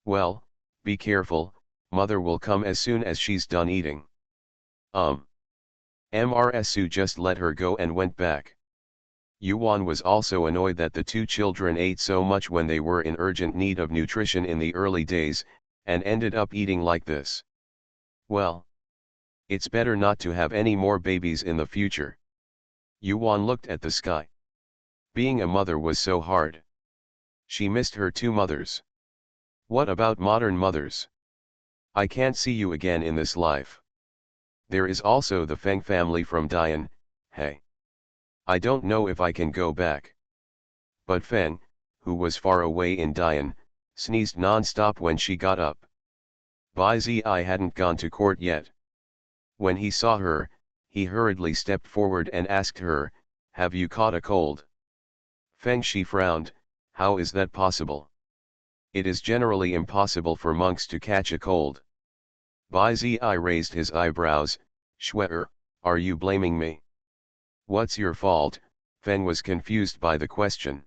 well, be careful, mother will come as soon as she's done eating. Mrsu just let her go and went back. Yuan was also annoyed that the two children ate so much when they were in urgent need of nutrition in the early days, and ended up eating like this. Well, it's better not to have any more babies in the future. Yuan looked at the sky. Being a mother was so hard. She missed her two mothers. What about modern mothers? I can't see you again in this life. There is also the Feng family from Dian, hey. I don't know if I can go back. But Feng, who was far away in Dian, sneezed non-stop when she got up. Bai Zi hadn't gone to court yet. When he saw her, he hurriedly stepped forward and asked her, have you caught a cold? Feng Shi frowned, how is that possible? It is generally impossible for monks to catch a cold. Bai Zi raised his eyebrows, Shuer, are you blaming me? What's your fault? Feng was confused by the question.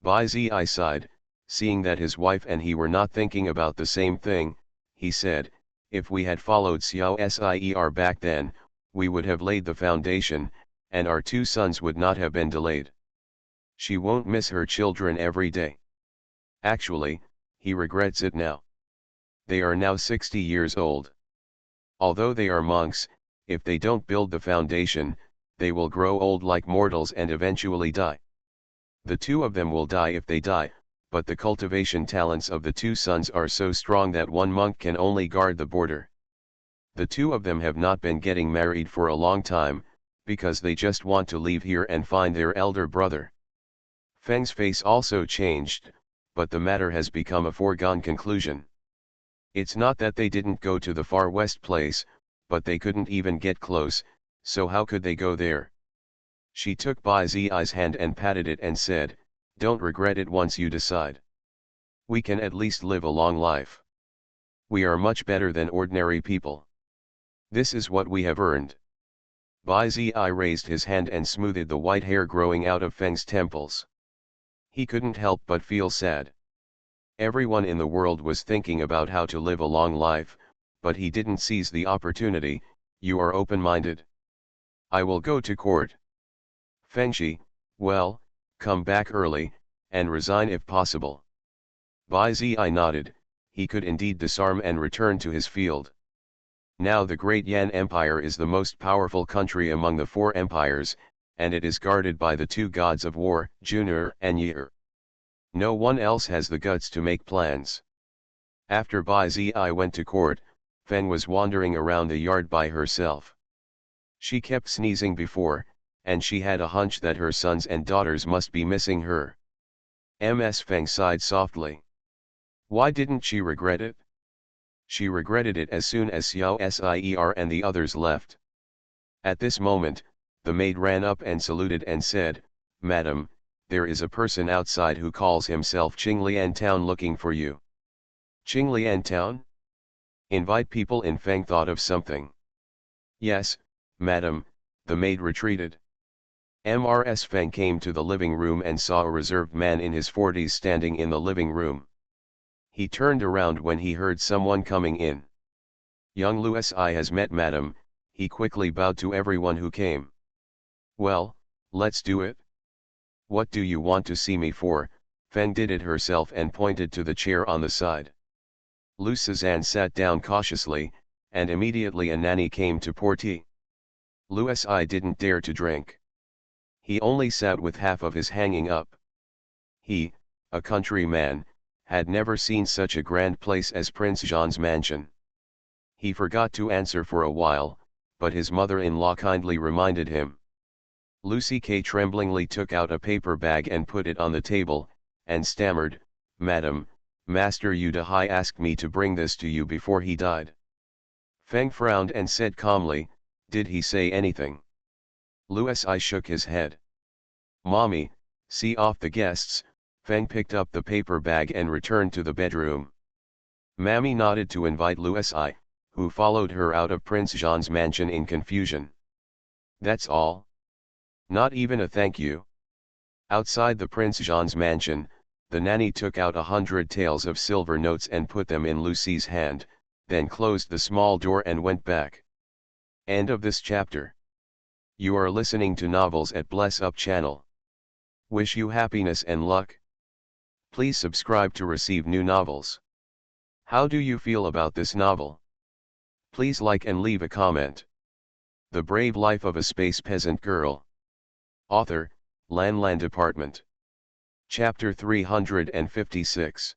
Bai Zi sighed, seeing that his wife and he were not thinking about the same thing, he said, if we had followed Xiao Sier back then, we would have laid the foundation, and our two sons would not have been delayed. She won't miss her children every day. Actually, he regrets it now. They are now 60 years old. Although they are monks, if they don't build the foundation, they will grow old like mortals and eventually die. The two of them will die if they die, but the cultivation talents of the two sons are so strong that one monk can only guard the border. The two of them have not been getting married for a long time, because they just want to leave here and find their elder brother. Feng's face also changed, but the matter has become a foregone conclusion. It's not that they didn't go to the far west place, but they couldn't even get close, so how could they go there? She took Bai Zi's hand and patted it and said, don't regret it once you decide. We can at least live a long life. We are much better than ordinary people. This is what we have earned. Bai Zi raised his hand and smoothed the white hair growing out of Feng's temples. He couldn't help but feel sad. Everyone in the world was thinking about how to live a long life, but he didn't seize the opportunity. You are open-minded. I will go to court. Fengshi, well, come back early, and resign if possible. Bai Zi nodded, he could indeed disarm and return to his field. Now the Great Yan Empire is the most powerful country among the four empires, and it is guarded by the two gods of war, Jun'er and Ye'er. No one else has the guts to make plans. After Bai Zi went to court, Feng was wandering around the yard by herself. She kept sneezing before, and she had a hunch that her sons and daughters must be missing her. Feng sighed softly. Why didn't she regret it? She regretted it as soon as Xiao Sier and the others left. At this moment, the maid ran up and saluted and said, Madam, there is a person outside who calls himself Qinglian Town looking for you. Qinglian Town? Invite people in. Feng thought of something. Yes, madam, the maid retreated. Feng came to the living room and saw a reserved man in his 40s standing in the living room. He turned around when he heard someone coming in. Young Louis has met madam, he quickly bowed to everyone who came. Well, let's do it. What do you want to see me for? Feng did it herself and pointed to the chair on the side. Lu Cezanne sat down cautiously, and immediately a nanny came to pour tea. Louis didn't dare to drink. He only sat with half of his hanging up. He, a country man, had never seen such a grand place as Prince Jean's mansion. He forgot to answer for a while, but his mother-in-law kindly reminded him. Lucy K. tremblingly took out a paper bag and put it on the table, and stammered, "Madam, Master Udahai asked me to bring this to you before he died." Feng frowned and said calmly, "Did he say anything?" Lusi shook his head. "Mommy, see off the guests." Feng picked up the paper bag and returned to the bedroom. Mammy nodded to invite Lusi, who followed her out of Prince Jean's mansion in confusion. "That's all? Not even a thank you?" Outside the Prince Jean's mansion, the nanny took out 100 taels of silver notes and put them in Lucy's hand, then closed the small door and went back. End of this chapter. You are listening to novels at Bless Up channel. Wish you happiness and luck. Please subscribe to receive new novels. How do you feel about this novel? Please like and leave a comment. The Brave Life of a Space Peasant Girl. Author, Lan Department. Chapter 356.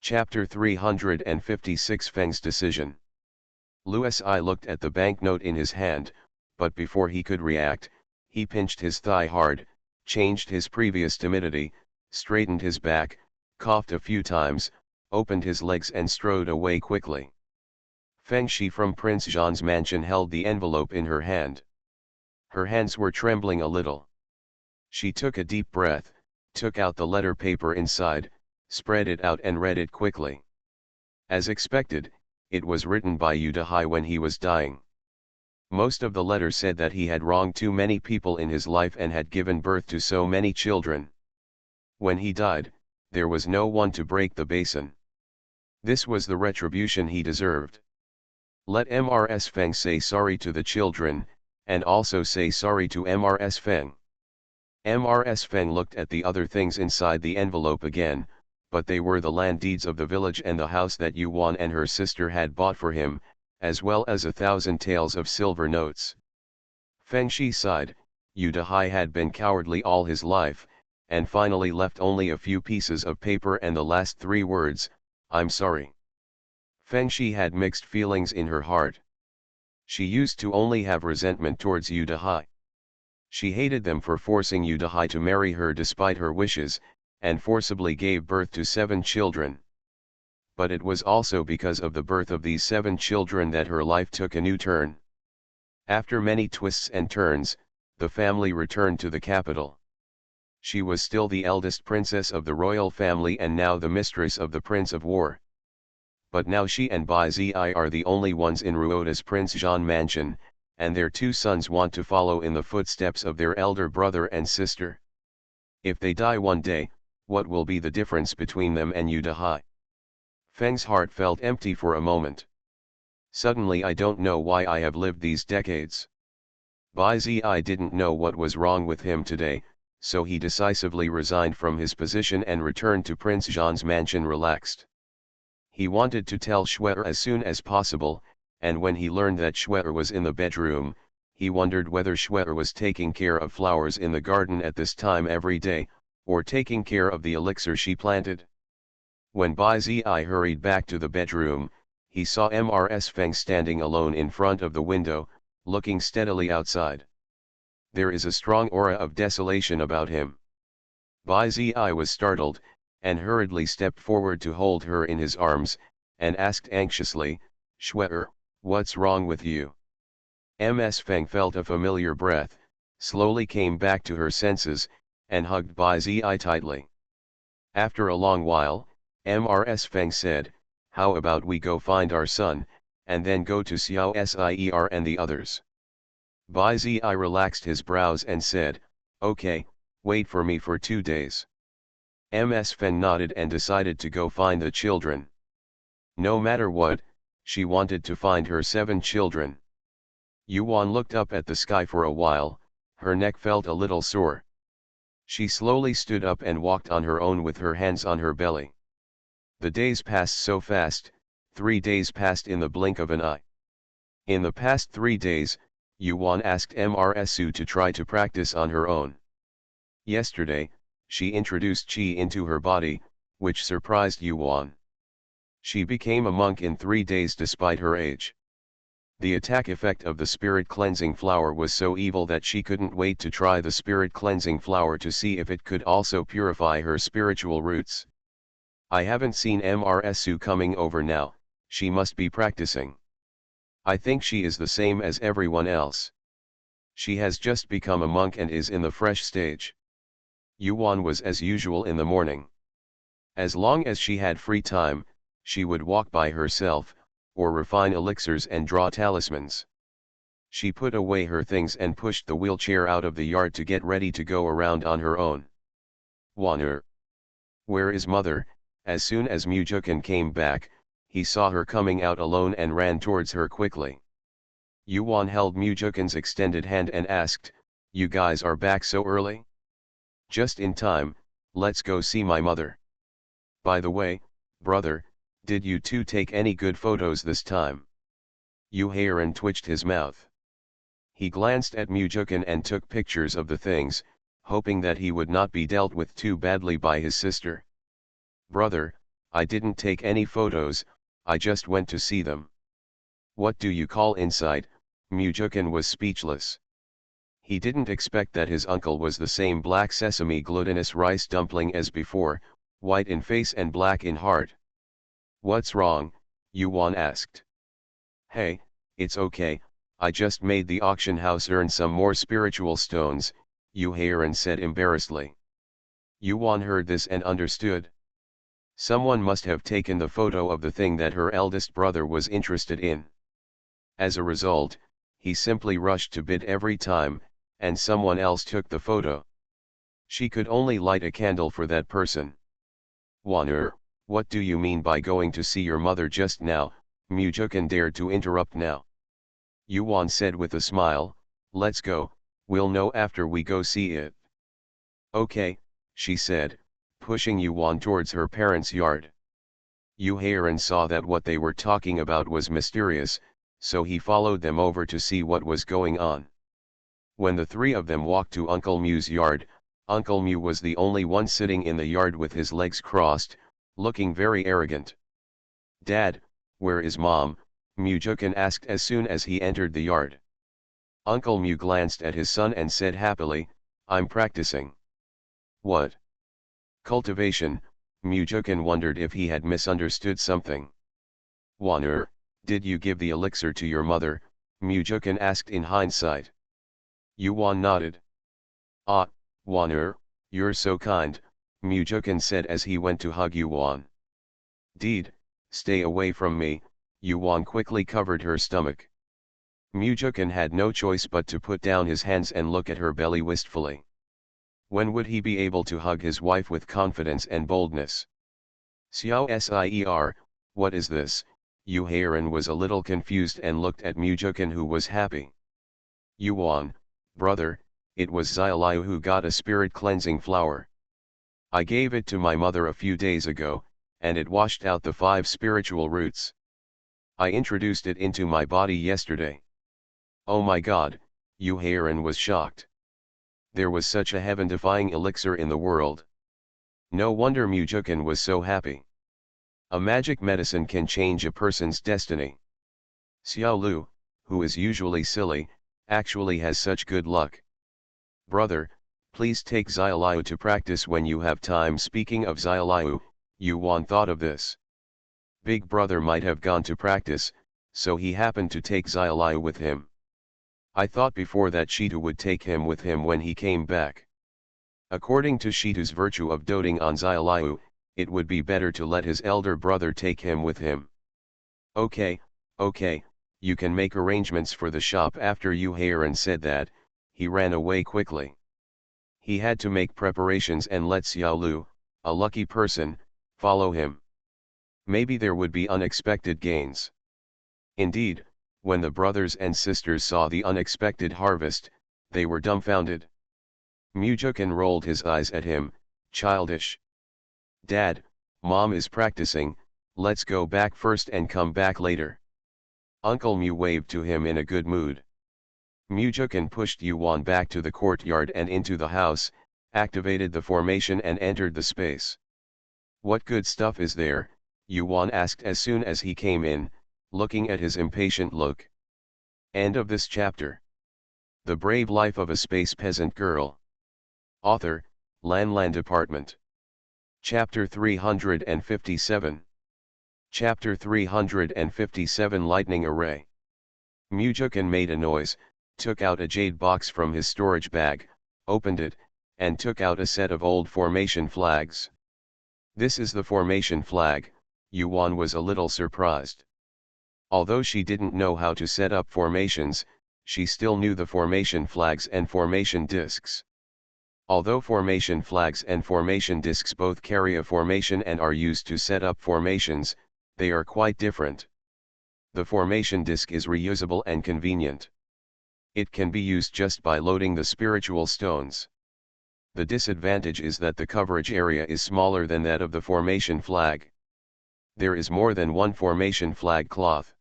Chapter 356 Feng's Decision. Lusi looked at the banknote in his hand, but before he could react, he pinched his thigh hard, changed his previous timidity, straightened his back, coughed a few times, opened his legs and strode away quickly. Feng Shi from Prince Jean's mansion held the envelope in her hand. Her hands were trembling a little. She took a deep breath, took out the letter paper inside, spread it out and read it quickly. As expected, it was written by Udahai when he was dying. Most of the letter said that he had wronged too many people in his life and had given birth to so many children. When he died, there was no one to break the basin. This was the retribution he deserved. Let Mrs. Feng say sorry to the children, and also say sorry to Mrs. Feng. Mrs. Feng looked at the other things inside the envelope again, but they were the land deeds of the village and the house that Yuan and her sister had bought for him, as well as 1,000 taels of silver notes. Feng Shi sighed. Udahai had been cowardly all his life, and finally left only a few pieces of paper and the last 3 words, "I'm sorry." Feng Shi had mixed feelings in her heart. She used to only have resentment towards Udahai. She hated them for forcing Udahai to marry her despite her wishes, and forcibly gave birth to 7 children. But it was also because of the birth of these 7 children that her life took a new turn. After many twists and turns, the family returned to the capital. She was still the eldest princess of the royal family and now the mistress of the Prince of War. But now she and Bai Zi are the only ones in Ruoda's Prince Jean mansion, and their 2 sons want to follow in the footsteps of their elder brother and sister. If they die one day, what will be the difference between them and Udahai? Feng's heart felt empty for a moment. Suddenly, I don't know why I have lived these decades. Bai Zi didn't know what was wrong with him today, so he decisively resigned from his position and returned to Prince Jean's mansion relaxed. He wanted to tell Shuer as soon as possible, and when he learned that Shuer was in the bedroom, he wondered whether Shuer was taking care of flowers in the garden at this time every day, or taking care of the elixir she planted. When Bai Zi hurried back to the bedroom, he saw Mrs. Feng standing alone in front of the window, looking steadily outside. There is a strong aura of desolation about him. Bai Zi was startled, and hurriedly stepped forward to hold her in his arms, and asked anxiously, "Shuer, what's wrong with you?" Ms. Feng felt a familiar breath, slowly came back to her senses, and hugged Bai Zi tightly. After a long while, Mrs. Feng said, "How about we go find our son, and then go to Xiao Sier and the others?" Bai Zi relaxed his brows and said, "Okay, wait for me for 2 days." Ms. Feng nodded and decided to go find the children. No matter what, she wanted to find her 7 children. Yuan looked up at the sky for a while, her neck felt a little sore. She slowly stood up and walked on her own with her hands on her belly. The days passed so fast, 3 days passed in the blink of an eye. In the past 3 days, Yuan asked Mrs. to try to practice on her own. Yesterday, she introduced qi into her body, which surprised Yuan. She became a monk in 3 days despite her age. The attack effect of the spirit cleansing flower was so evil that she couldn't wait to try the spirit cleansing flower to see if it could also purify her spiritual roots. I haven't seen Mrsu coming over now, she must be practicing. I think she is the same as everyone else. She has just become a monk and is in the fresh stage. Yuan was as usual in the morning. As long as she had free time, she would walk by herself, or refine elixirs and draw talismans. She put away her things and pushed the wheelchair out of the yard to get ready to go around on her own. Waner. Where is mother? As soon as Mujukan came back, he saw her coming out alone and ran towards her quickly. Yuan held Mujukan's extended hand and asked, "You guys are back so early?" "Just in time, let's go see my mother. By the way, brother, did you two take any good photos this time?" Yu Heiran twitched his mouth. He glanced at Mujukan and took pictures of the things, hoping that he would not be dealt with too badly by his sister. "Brother, I didn't take any photos, I just went to see them." "What do you call insight?" Mujukan was speechless. He didn't expect that his uncle was the same black sesame glutinous rice dumpling as before, white in face and black in heart. "What's wrong?" Yuan asked. "Hey, it's okay, I just made the auction house earn some more spiritual stones," Yu Heiran said embarrassedly. Yuan heard this and understood. Someone must have taken the photo of the thing that her eldest brother was interested in. As a result, he simply rushed to bid every time, and someone else took the photo. She could only light a candle for that person. "Waner, what do you mean by going to see your mother just now?" Mujukan dared to interrupt now. Yuan said with a smile, "Let's go, we'll know after we go see it." "Okay," she said, pushing Yuan towards her parents' yard. Yu Heiran saw that what they were talking about was mysterious, so he followed them over to see what was going on. When the three of them walked to Uncle Mu's yard, Uncle Mu was the only one sitting in the yard with his legs crossed, looking very arrogant. "Dad, where is Mom?" Mujukan asked as soon as he entered the yard. Uncle Mu glanced at his son and said happily, "I'm practicing." "What?" "Cultivation." Mujukan wondered if he had misunderstood something. "Waner, did you give the elixir to your mother?" Mujukan asked in hindsight. Yuan nodded. "Ah, Waner, you're so kind," Mujukan said as he went to hug Yuan. "Deed, stay away from me." Yuan quickly covered her stomach. Mujukan had no choice but to put down his hands and look at her belly wistfully. When would he be able to hug his wife with confidence and boldness? "Xiao Sier, what is this?" Yu Heiran was a little confused and looked at Mujukan, who was happy. "Yuan, brother, it was Xiaoliu who got a spirit cleansing flower. I gave it to my mother a few days ago, and it washed out the 5 spiritual roots. I introduced it into my body yesterday." "Oh my God," Yu Heiran was shocked. There was such a heaven-defying elixir in the world. No wonder Mujukan was so happy. A magic medicine can change a person's destiny. Xiao Lu, who is usually silly, actually has such good luck. "Brother, please take Xiaoliu to practice when you have time." Speaking of Xiaoliu, Yuan thought of this. Big brother might have gone to practice, so he happened to take Xiaoliu with him. I thought before that Shitu would take him with him when he came back. According to Shitu's virtue of doting on Xiaoliu, it would be better to let his elder brother take him with him. Okay, you can make arrangements for the shop." After Yu Heiran said that, he ran away quickly. He had to make preparations and let Xiao Lu, a lucky person, follow him. Maybe there would be unexpected gains. Indeed, when the brothers and sisters saw the unexpected harvest, they were dumbfounded. Mujukan rolled his eyes at him, childish. "Dad, Mom is practicing, let's go back first and come back later." Uncle Mu waved to him in a good mood. Mujukan pushed Yuan back to the courtyard and into the house, activated the formation and entered the space. "What good stuff is there?" Yuan asked as soon as he came in, looking at his impatient look. End of this chapter. The Brave Life of a Space Peasant Girl. Author, Lan Department. Chapter 357. Chapter 357 Lightning Array. Mujukan made a noise, took out a jade box from his storage bag, opened it, and took out a set of old formation flags. This is the formation flag. Yuan was a little surprised. Although she didn't know how to set up formations, she still knew the formation flags and formation discs. Although formation flags and formation discs both carry a formation and are used to set up formations, they are quite different. The formation disc is reusable and convenient. It can be used just by loading the spiritual stones. The disadvantage is that the coverage area is smaller than that of the formation flag. There is more than one formation flag cloth.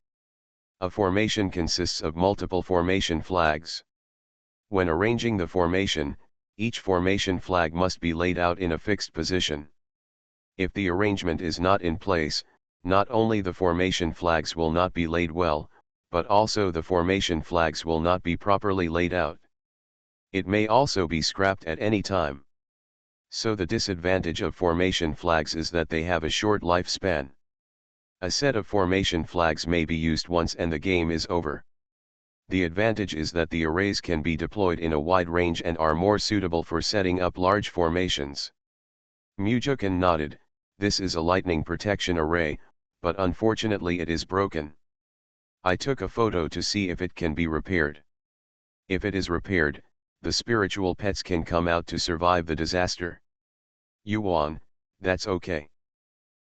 A formation consists of multiple formation flags. When arranging the formation, each formation flag must be laid out in a fixed position. If the arrangement is not in place, not only the formation flags will not be laid well, but also the formation flags will not be properly laid out. It may also be scrapped at any time. So the disadvantage of formation flags is that they have a short lifespan. A set of formation flags may be used once and the game is over. The advantage is that the arrays can be deployed in a wide range and are more suitable for setting up large formations. Mujukan nodded. This is a lightning protection array, but unfortunately it is broken. I took a photo to see if it can be repaired. If it is repaired, the spiritual pets can come out to survive the disaster. Yuan, that's okay.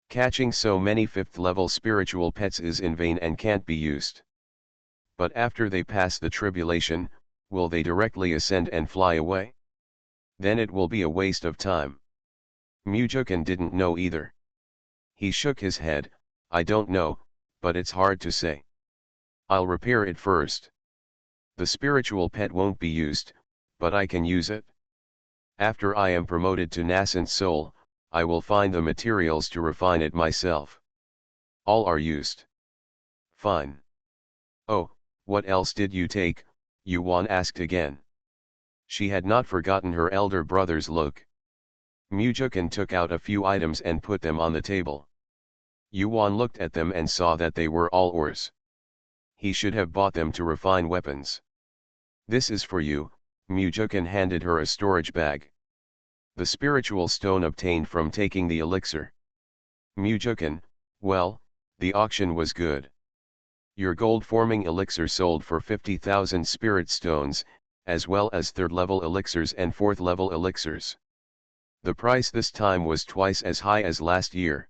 Catching so many 5th level spiritual pets is in vain and can't be used. But after they pass the tribulation, will they directly ascend and fly away? Then it will be a waste of time. Mujukan didn't know either. He shook his head. I don't know, but it's hard to say. I'll repair it first. The spiritual pet won't be used, but I can use it. After I am promoted to nascent soul, I will find the materials to refine it myself. All are used. Fine. Oh, what else did you take? Yuan asked again. She had not forgotten her elder brother's look. Mujukan took out a few items and put them on the table. Yuan looked at them and saw that they were all ores. He should have bought them to refine weapons. This is for you. Mujukan handed her a storage bag. The spiritual stone obtained from taking the elixir. Mujukan, well, the auction was good. Your gold-forming elixir sold for 50,000 spirit stones, as well as 3rd-level elixirs and 4th-level elixirs. The price this time was twice as high as last year.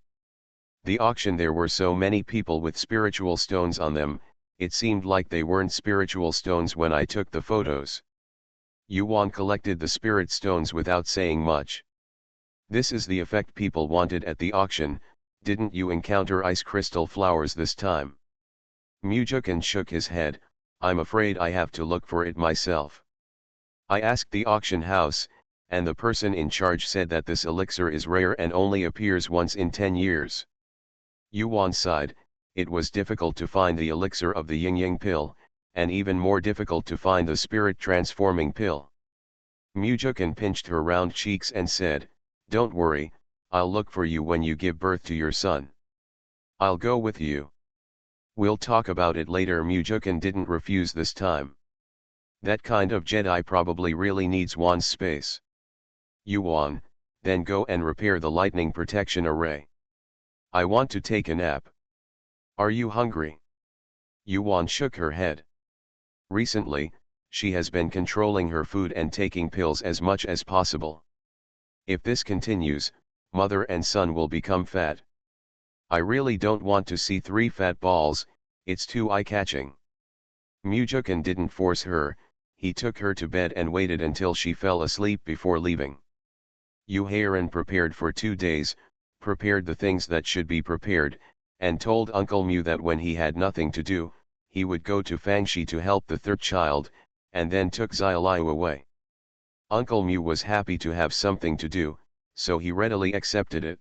The auction, there were so many people with spiritual stones on them, it seemed like they weren't spiritual stones when I took the photos. Yuan collected the spirit stones without saying much. This is the effect people wanted at the auction. Didn't you encounter ice crystal flowers this time? Mujukan shook his head. I'm afraid I have to look for it myself. I asked the auction house, and the person in charge said that this elixir is rare and only appears once in 10 years. Yuan sighed. It was difficult to find the elixir of the yin-yang pill, and even more difficult to find the spirit transforming pill. Mujukan pinched her round cheeks and said, don't worry, I'll look for you when you give birth to your son. I'll go with you. We'll talk about it later. Mujukan didn't refuse this time. That kind of Jedi probably really needs one's space. Yuan, then go and repair the lightning protection array. I want to take a nap. Are you hungry? Yuan shook her head. Recently, she has been controlling her food and taking pills as much as possible. If this continues, mother and son will become fat. I really don't want to see 3 fat balls, it's too eye-catching. Mujukan didn't force her, he took her to bed and waited until she fell asleep before leaving. Yuharan prepared for 2 days, prepared the things that should be prepared, and told Uncle Mu that when he had nothing to do, he would go to Fangshi to help the 3rd child, and then took Xiaoliu away. Uncle Mu was happy to have something to do, so he readily accepted it.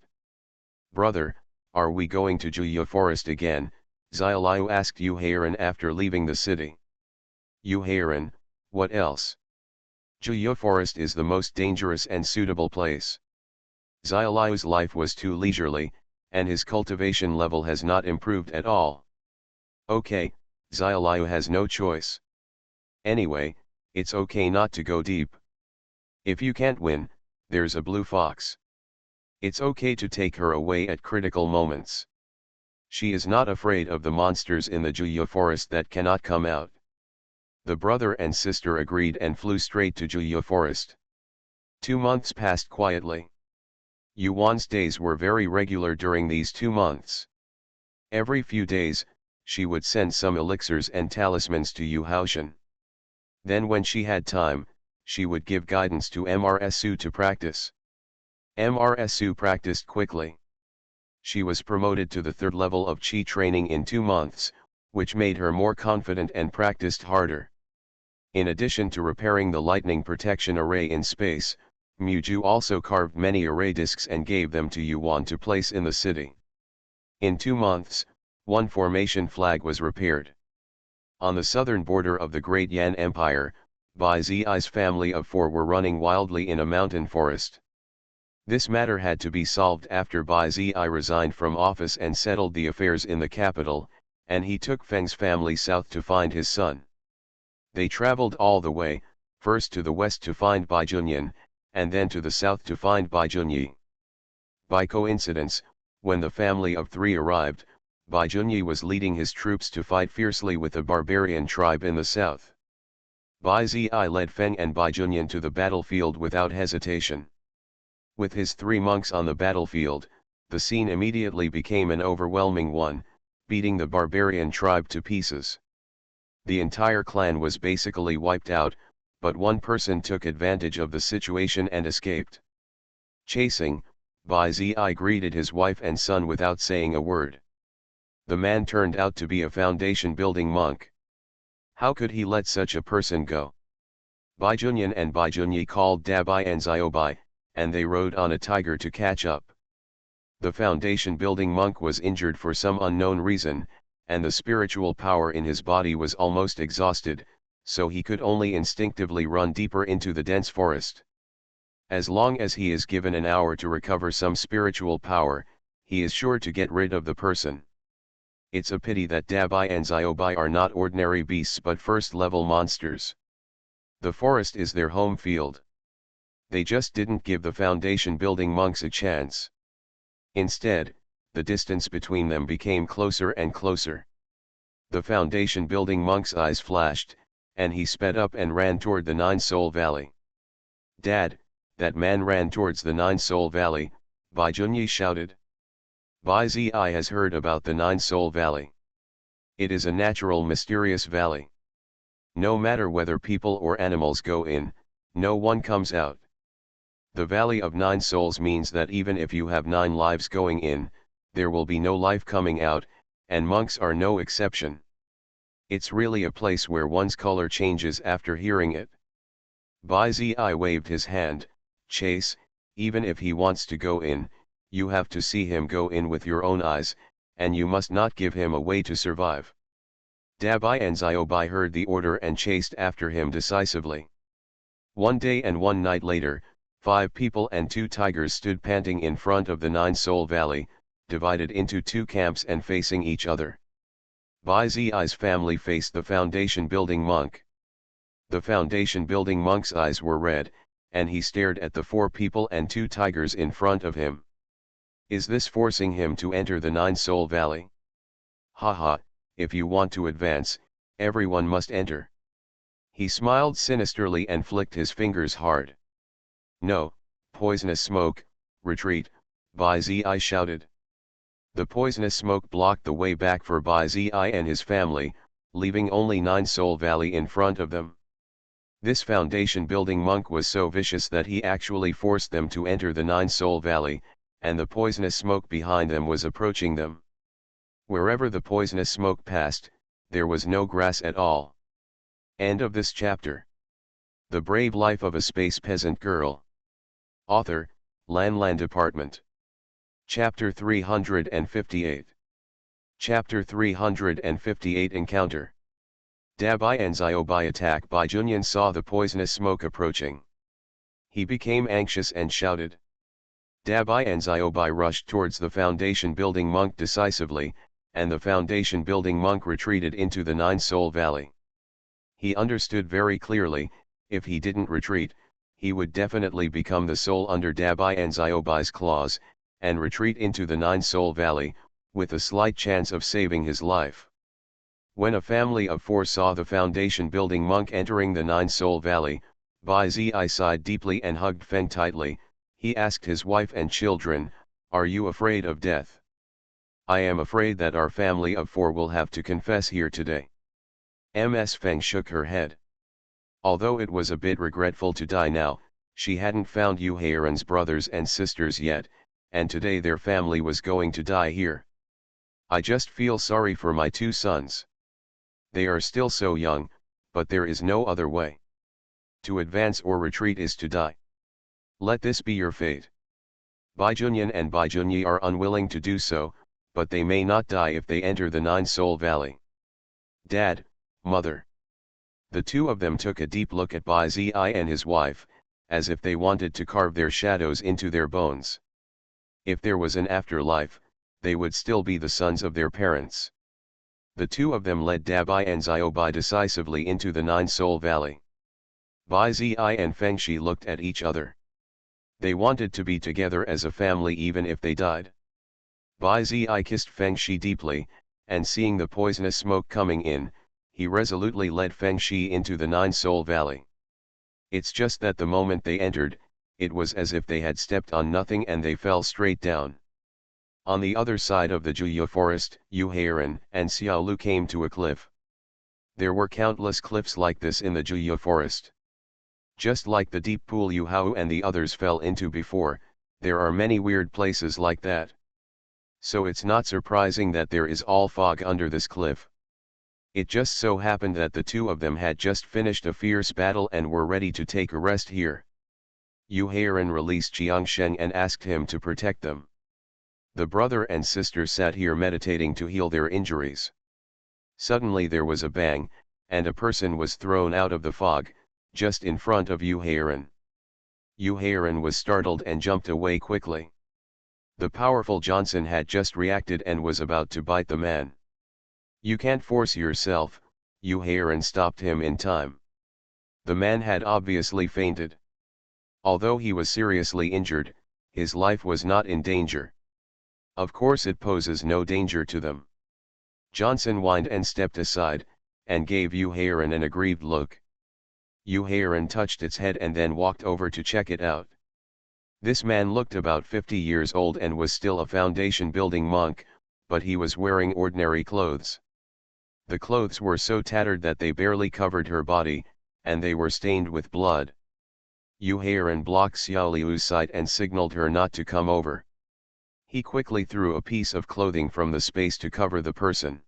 Brother, "Are we going to Juya Forest again?" Xiaoliu asked Yuhairan after leaving the city. "Yuhairan, what else? Juya Forest is the most dangerous and suitable place." Xiaoliu's life was too leisurely, and his cultivation level has not improved at all. "Okay, Xiaoliu has no choice. Anyway, it's okay not to go deep. If you can't win, there's a blue fox. It's okay to take her away at critical moments. She is not afraid of the monsters in the Juya Forest that cannot come out." The brother and sister agreed and flew straight to Juya Forest. 2 months passed quietly. Yuan's days were very regular during these 2 months. Every few days, she would send some elixirs and talismans to Yu Haoshan. Then when she had time, she would give guidance to Mrsu to practice. Mrsu practiced quickly. She was promoted to the 3rd level of Qi training in 2 months, which made her more confident and practiced harder. In addition to repairing the lightning protection array in space, Muju also carved many array discs and gave them to Yuan to place in the city. In 2 months, 1 formation flag was repaired. On the southern border of the Great Yan Empire, Bai Zi's family of 4 were running wildly in a mountain forest. This matter had to be solved after Bai Zi resigned from office and settled the affairs in the capital, and he took Feng's family south to find his son. They traveled all the way, first to the west to find Bai Junyan, and then to the south to find Bai Junyi. By coincidence, when the family of 3 arrived, Bai Junyi was leading his troops to fight fiercely with a barbarian tribe in the south. Bai Zi led Feng and Bai Junyan to the battlefield without hesitation. With his 3 monks on the battlefield, the scene immediately became an overwhelming one, beating the barbarian tribe to pieces. The entire clan was basically wiped out, but one person took advantage of the situation and escaped. Chasing, Bai Zi greeted his wife and son without saying a word. The man turned out to be a foundation-building monk. How could he let such a person go? Bai Junyan and Bai Junyi called Dabai and Xiaobai, and they rode on a tiger to catch up. The foundation-building monk was injured for some unknown reason, and the spiritual power in his body was almost exhausted, so he could only instinctively run deeper into the dense forest. As long as he is given an hour to recover some spiritual power, he is sure to get rid of the person. It's a pity that Dabai and Xiaobai are not ordinary beasts but first-level monsters. The forest is their home field. They just didn't give the foundation-building monks a chance. Instead, the distance between them became closer and closer. The foundation-building monk's eyes flashed, and he sped up and ran toward the Nine-Soul Valley. "Dad, that man ran towards the Nine-Soul Valley," Bai Junyi shouted. Bai Zi has heard about the Nine-Soul Valley. It is a natural mysterious valley. No matter whether people or animals go in, no one comes out. The Valley of 9 Souls means that even if you have 9 lives going in, there will be no life coming out, and monks are no exception. It's really a place where one's color changes after hearing it. Bai Zi waved his hand. "Chase, even if he wants to go in, you have to see him go in with your own eyes, and you must not give him a way to survive." Dabai and Xiaobai heard the order and chased after him decisively. 1 day and 1 night later, 5 people and 2 tigers stood panting in front of the Nine-Soul Valley, divided into 2 camps and facing each other. Bai Zi's family faced the foundation-building monk. The foundation-building monk's eyes were red, and he stared at the 4 people and 2 tigers in front of him. Is this forcing him to enter the Nine-Soul Valley? Haha, if you want to advance, everyone must enter. He smiled sinisterly and flicked his fingers hard. "No, poisonous smoke, retreat," Bai Zi shouted. The poisonous smoke blocked the way back for Bai Zi and his family, leaving only Nine-Soul Valley in front of them. This foundation-building monk was so vicious that he actually forced them to enter the Nine-Soul Valley, and the poisonous smoke behind them was approaching them. Wherever the poisonous smoke passed, there was no grass at all. End of this chapter. The Brave Life of a Space Peasant Girl. Author, Lan Department. Chapter 358. Chapter 358 Encounter. Dabai and Ziobai attack. Bai Junyan saw the poisonous smoke approaching. He became anxious and shouted. Dabai and Ziobai rushed towards the foundation building monk decisively, and the foundation building monk retreated into the Nine Soul Valley. He understood very clearly, if he didn't retreat, he would definitely become the soul under Dabai and Ziobai's claws, and retreat into the Nine Soul Valley, with a slight chance of saving his life. When a family of 4 saw the foundation building monk entering the Nine Soul Valley, Bai Zi sighed deeply and hugged Feng tightly. He asked his wife and children, "Are you afraid of death?" "I am afraid that our family of 4 will have to confess here today." Ms. Feng shook her head. Although it was a bit regretful to die now, she hadn't found Yu Heiren's brothers and sisters yet, and today their family was going to die here. "I just feel sorry for my 2 sons. They are still so young, but there is no other way. To advance or retreat is to die. Let this be your fate." Bai Junyan and Bai Junyi are unwilling to do so, but they may not die if they enter the Nine Soul Valley. "Dad, Mother." The 2 of them took a deep look at Bai Zi and his wife, as if they wanted to carve their shadows into their bones. If there was an afterlife, they would still be the sons of their parents. The 2 of them led Dabai and Ziobai decisively into the Nine Soul Valley. Bai Zi and Feng Shi looked at each other. They wanted to be together as a family even if they died. Bai Zi kissed Feng Shi deeply, and seeing the poisonous smoke coming in, he resolutely led Feng Shi into the Nine Soul Valley. It's just that the moment they entered, it was as if they had stepped on nothing and they fell straight down. On the other side of the Juya forest, Yu Heiren and Xiao Lu came to a cliff. There were countless cliffs like this in the Juya forest. Just like the deep pool Yu Hao and the others fell into before, there are many weird places like that. So it's not surprising that there is all fog under this cliff. It just so happened that the 2 of them had just finished a fierce battle and were ready to take a rest here. Yu Heiren released Jiangsheng and asked him to protect them. The brother and sister sat here meditating to heal their injuries. Suddenly there was a bang, and a person was thrown out of the fog, just in front of Yu Heiren. Yu Heiren was startled and jumped away quickly. The powerful Johnson had just reacted and was about to bite the man. "You can't force yourself," Yu Heiren stopped him in time. The man had obviously fainted. Although he was seriously injured, his life was not in danger. Of course it poses no danger to them. Johnson whined and stepped aside, and gave Yu Heiren an aggrieved look. Yu Heiren touched its head and then walked over to check it out. This man looked about 50 years old and was still a foundation building monk, but he was wearing ordinary clothes. The clothes were so tattered that they barely covered her body, and they were stained with blood. Yu Heiren blocked Xiao Liu's sight and signaled her not to come over. He quickly threw a piece of clothing from the space to cover the person.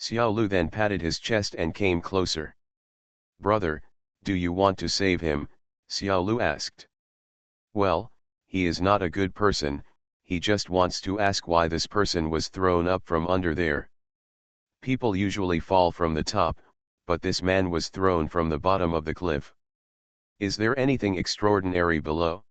Xiao Lu then patted his chest and came closer. "Brother, do you want to save him?" Xiao Lu asked. "Well, he is not a good person, he just wants to ask why this person was thrown up from under there. People usually fall from the top, but this man was thrown from the bottom of the cliff. Is there anything extraordinary below?"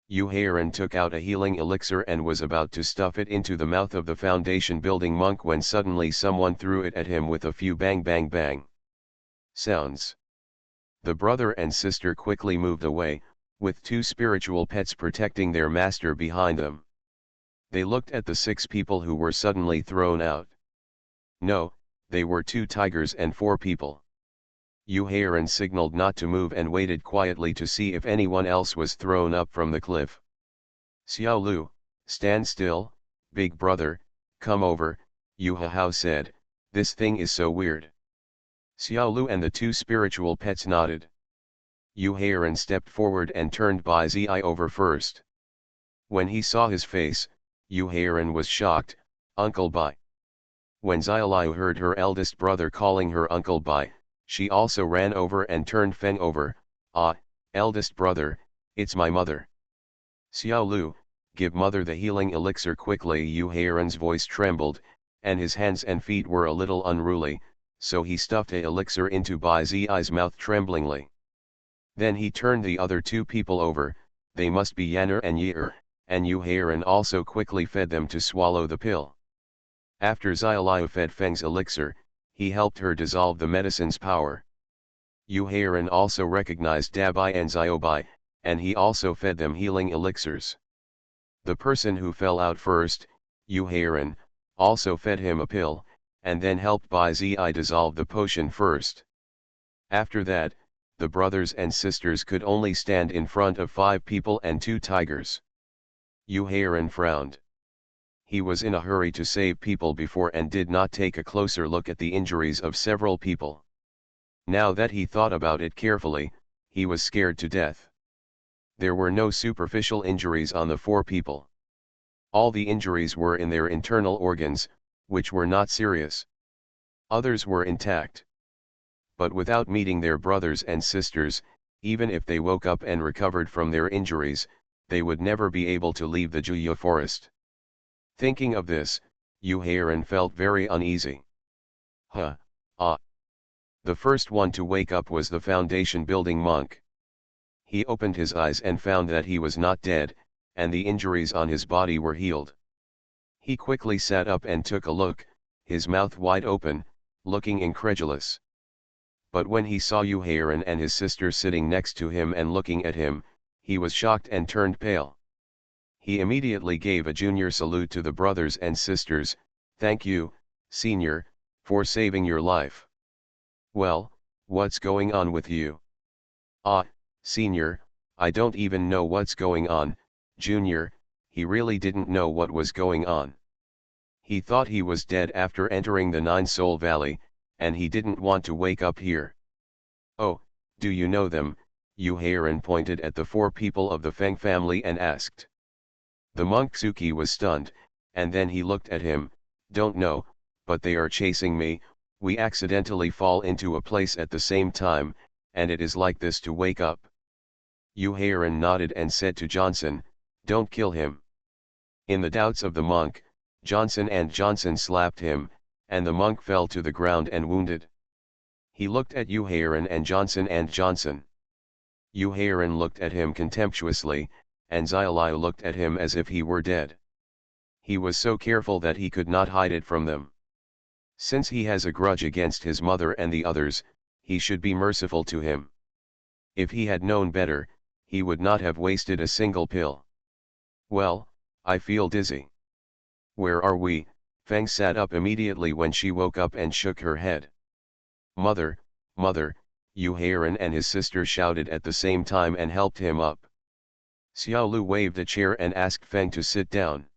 Yu Heiren took out a healing elixir and was about to stuff it into the mouth of the foundation building monk when suddenly someone threw it at him with a few bang bang bang sounds. The brother and sister quickly moved away, with 2 spiritual pets protecting their master behind them. They looked at the 6 people who were suddenly thrown out. No, they were 2 tigers and 4 people. Yu Heiren signaled not to move and waited quietly to see if anyone else was thrown up from the cliff. "Xiao Lu, stand still, big brother, come over," Yu Hao said, "this thing is so weird." Xiao Lu and the 2 spiritual pets nodded. Yu Heiren stepped forward and turned Bai Zi over first. When he saw his face, Yu Heiren was shocked. "Uncle Bai." When Xiaoliu heard her eldest brother calling her Uncle Bai, she also ran over and turned Feng over. "Ah, eldest brother, it's my mother." "Xiao Lu, give mother the healing elixir quickly. Yu Heiren's voice trembled, and his hands and feet were a little unruly, so he stuffed a elixir into Bai Zi's mouth tremblingly. Then he turned the other two people over, they must be Yanner and Yeer, and Yu Heiren also quickly fed them to swallow the pill. After Xiaoliu fed Feng's elixir, he helped her dissolve the medicine's power. Yu Heiren also recognized Dabai and Xiaobai, and he also fed them healing elixirs. The person who fell out first, Yu Heiren, also fed him a pill, and then helped Bai Zi dissolve the potion first. After that, the brothers and sisters could only stand in front of 5 people and 2 tigers. Yu Heiren frowned. He was in a hurry to save people before and did not take a closer look at the injuries of several people. Now that he thought about it carefully, he was scared to death. There were no superficial injuries on the 4 people. All the injuries were in their internal organs, which were not serious. Others were intact. But without meeting their brothers and sisters, even if they woke up and recovered from their injuries, they would never be able to leave the Juya forest. Thinking of this, Yu Heiren felt very uneasy. The first one to wake up was the foundation building monk. He opened his eyes and found that he was not dead, and the injuries on his body were healed. He quickly sat up and took a look, his mouth wide open, looking incredulous. But when he saw Yu Heiren and his sister sitting next to him and looking at him, he was shocked and turned pale. He immediately gave a junior salute to the brothers and sisters. "Thank you, senior, for saving your life." "Well, what's going on with you?" Senior, I don't even know what's going on." Junior, he really didn't know what was going on. He thought he was dead after entering the Nine Soul Valley, and he didn't want to wake up here. "Oh, do you know them?" Yu Heiren pointed at the 4 people of the Feng family and asked. The monk Suki was stunned, and then he looked at him. "Don't know, but they are chasing me. We accidentally fall into a place at the same time, and it is like this to wake up." Yu Heiren nodded and said to Johnson, "Don't kill him." In the doubts of the monk, Johnson slapped him, and the monk fell to the ground and wounded. He looked at Yu Heiren and Johnson. Yu Heiren looked at him contemptuously, and Xiaoliu looked at him as if he were dead. He was so careful that he could not hide it from them. Since he has a grudge against his mother and the others, he should be merciful to him. If he had known better, he would not have wasted a single pill. "Well, I feel dizzy." "Where are we?" Feng sat up immediately when she woke up and shook her head. "Mother, mother," Yu Heiren and his sister shouted at the same time and helped him up. Xiaolu waved a chair and asked Feng to sit down.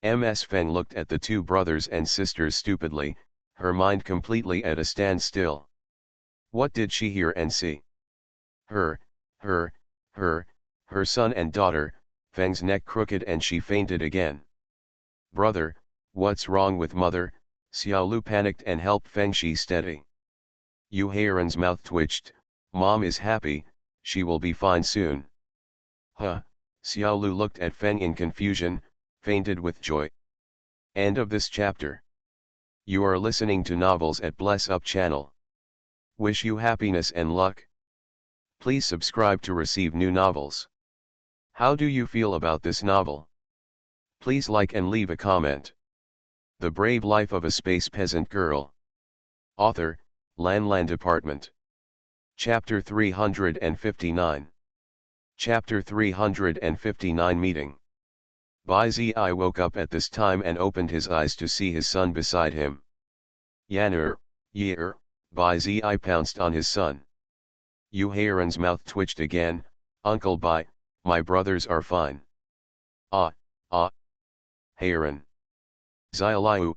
Feng looked at the 2 brothers and sisters stupidly, her mind completely at a standstill. What did she hear and see? Her son and daughter. Feng's neck crooked and she fainted again. "Brother, what's wrong with mother?" Xiaolu panicked and helped Feng she steady. Yu Heiren's mouth twitched. "Mom is happy, she will be fine soon." Xiaolu looked at Feng in confusion, fainted with joy. End of this chapter. You are listening to Novels at Bless Up channel. Wish you happiness and luck. Please subscribe to receive new novels. How do you feel about this novel? Please like and leave a comment. The Brave Life of a Space Peasant Girl. Author, Lan Department. Chapter 359. Chapter 359 Meeting. Bai Zi woke up at this time and opened his eyes to see his son beside him. "Yanner, Yeer," Bai Zi pounced on his son. Yu Heiren's mouth twitched again. "Uncle Bai, my brothers are fine." Heiren. "Xiaoliu.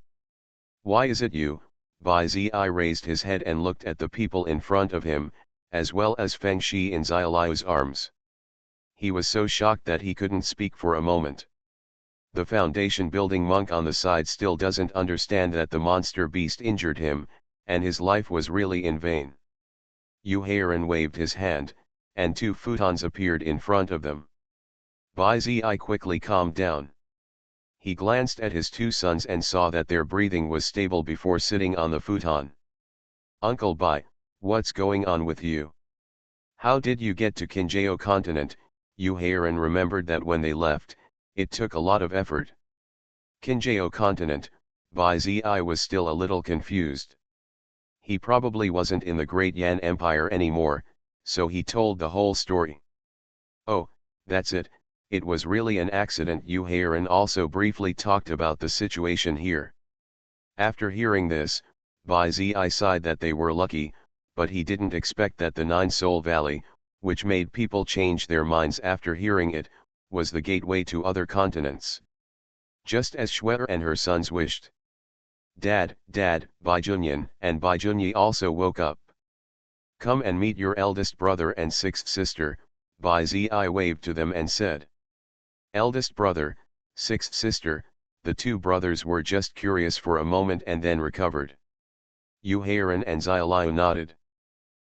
Why is it you?" Bai Zi raised his head and looked at the people in front of him, as well as Feng Shi in Xiaoliu's arms. He was so shocked that he couldn't speak for a moment. The foundation building monk on the side still doesn't understand that the monster beast injured him, and his life was really in vain. Yu Heiren waved his hand, and 2 futons appeared in front of them. Bai Zi quickly calmed down. He glanced at his two sons and saw that their breathing was stable before sitting on the futon. Uncle Bai, what's going on with you? How did you get to Kinjao continent? Yu Heiran remembered that when they left, it took a lot of effort. Kinjao continent, Bai Zi was still a little confused. He probably wasn't in the Great Yan Empire anymore, so he told the whole story. Oh, that's it, it was really an accident. Yu Heiran also briefly talked about the situation here. After hearing this, Bai Zi sighed that they were lucky, but he didn't expect that the Nine Soul Valley, which made people change their minds after hearing it, was the gateway to other continents. Just as Shuer and her sons wished. Dad, Bai Junyan and Bai Junyi also woke up. Come and meet your eldest brother and sixth sister, Bai Zi waved to them and said. Eldest brother, sixth sister, the two brothers were just curious for a moment and then recovered. Yu Heiran and Xiaoliu nodded.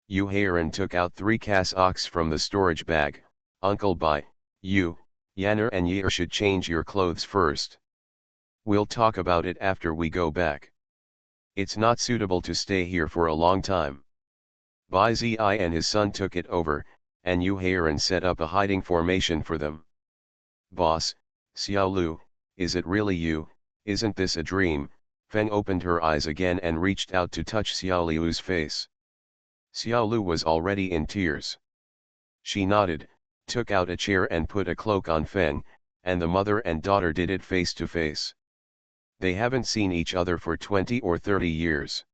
Yu Heiran took out 3 cassocs from the storage bag. Uncle Bai, you, Yanner and Yer should change your clothes first. We'll talk about it after we go back. It's not suitable to stay here for a long time. Bai Zi and his son took it over, and Yu Heiran set up a hiding formation for them. Boss, Xiaolu, is it really you? Isn't this a dream? Feng opened her eyes again and reached out to touch Xiaoliu's face. Xiaolu was already in tears. She nodded, took out a chair and put a cloak on Feng, and the mother and daughter did it face to face. They haven't seen each other for 20 or 30 years.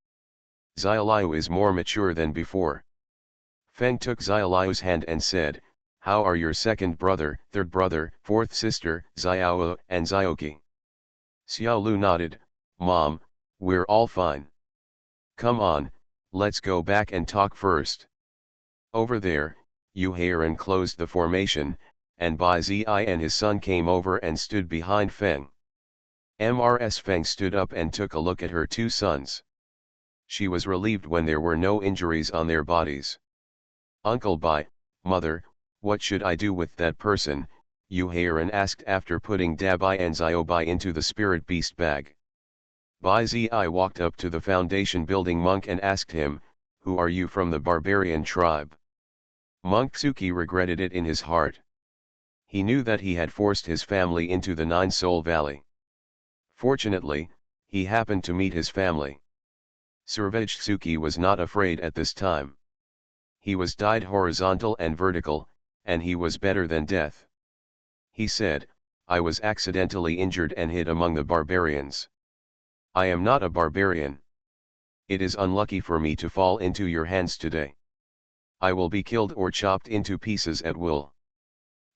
Xiaoliu is more mature than before. Feng took Xiaoliu's hand and said, how are your second brother, third brother, fourth sister, Xiao and Xiaoqi? Xiaolu nodded, Mom, we're all fine. Come on, let's go back and talk first. Over there, Yu Heiran closed the formation, and Bai Zi and his son came over and stood behind Feng. Mrs. Feng stood up and took a look at her two sons. She was relieved when there were no injuries on their bodies. Uncle Bai, Mother, what should I do with that person? Yu Heiran asked after putting Dabai and Xiaobai into the spirit beast bag. Bai Zi walked up to the foundation building monk and asked him, who are you from the barbarian tribe? Monk Suki regretted it in his heart. He knew that he had forced his family into the Nine Soul Valley. Fortunately, he happened to meet his family. Servage Suki was not afraid at this time. He was dyed horizontal and vertical, and he was better than death. He said, I was accidentally injured and hid among the barbarians. I am not a barbarian. It is unlucky for me to fall into your hands today. I will be killed or chopped into pieces at will.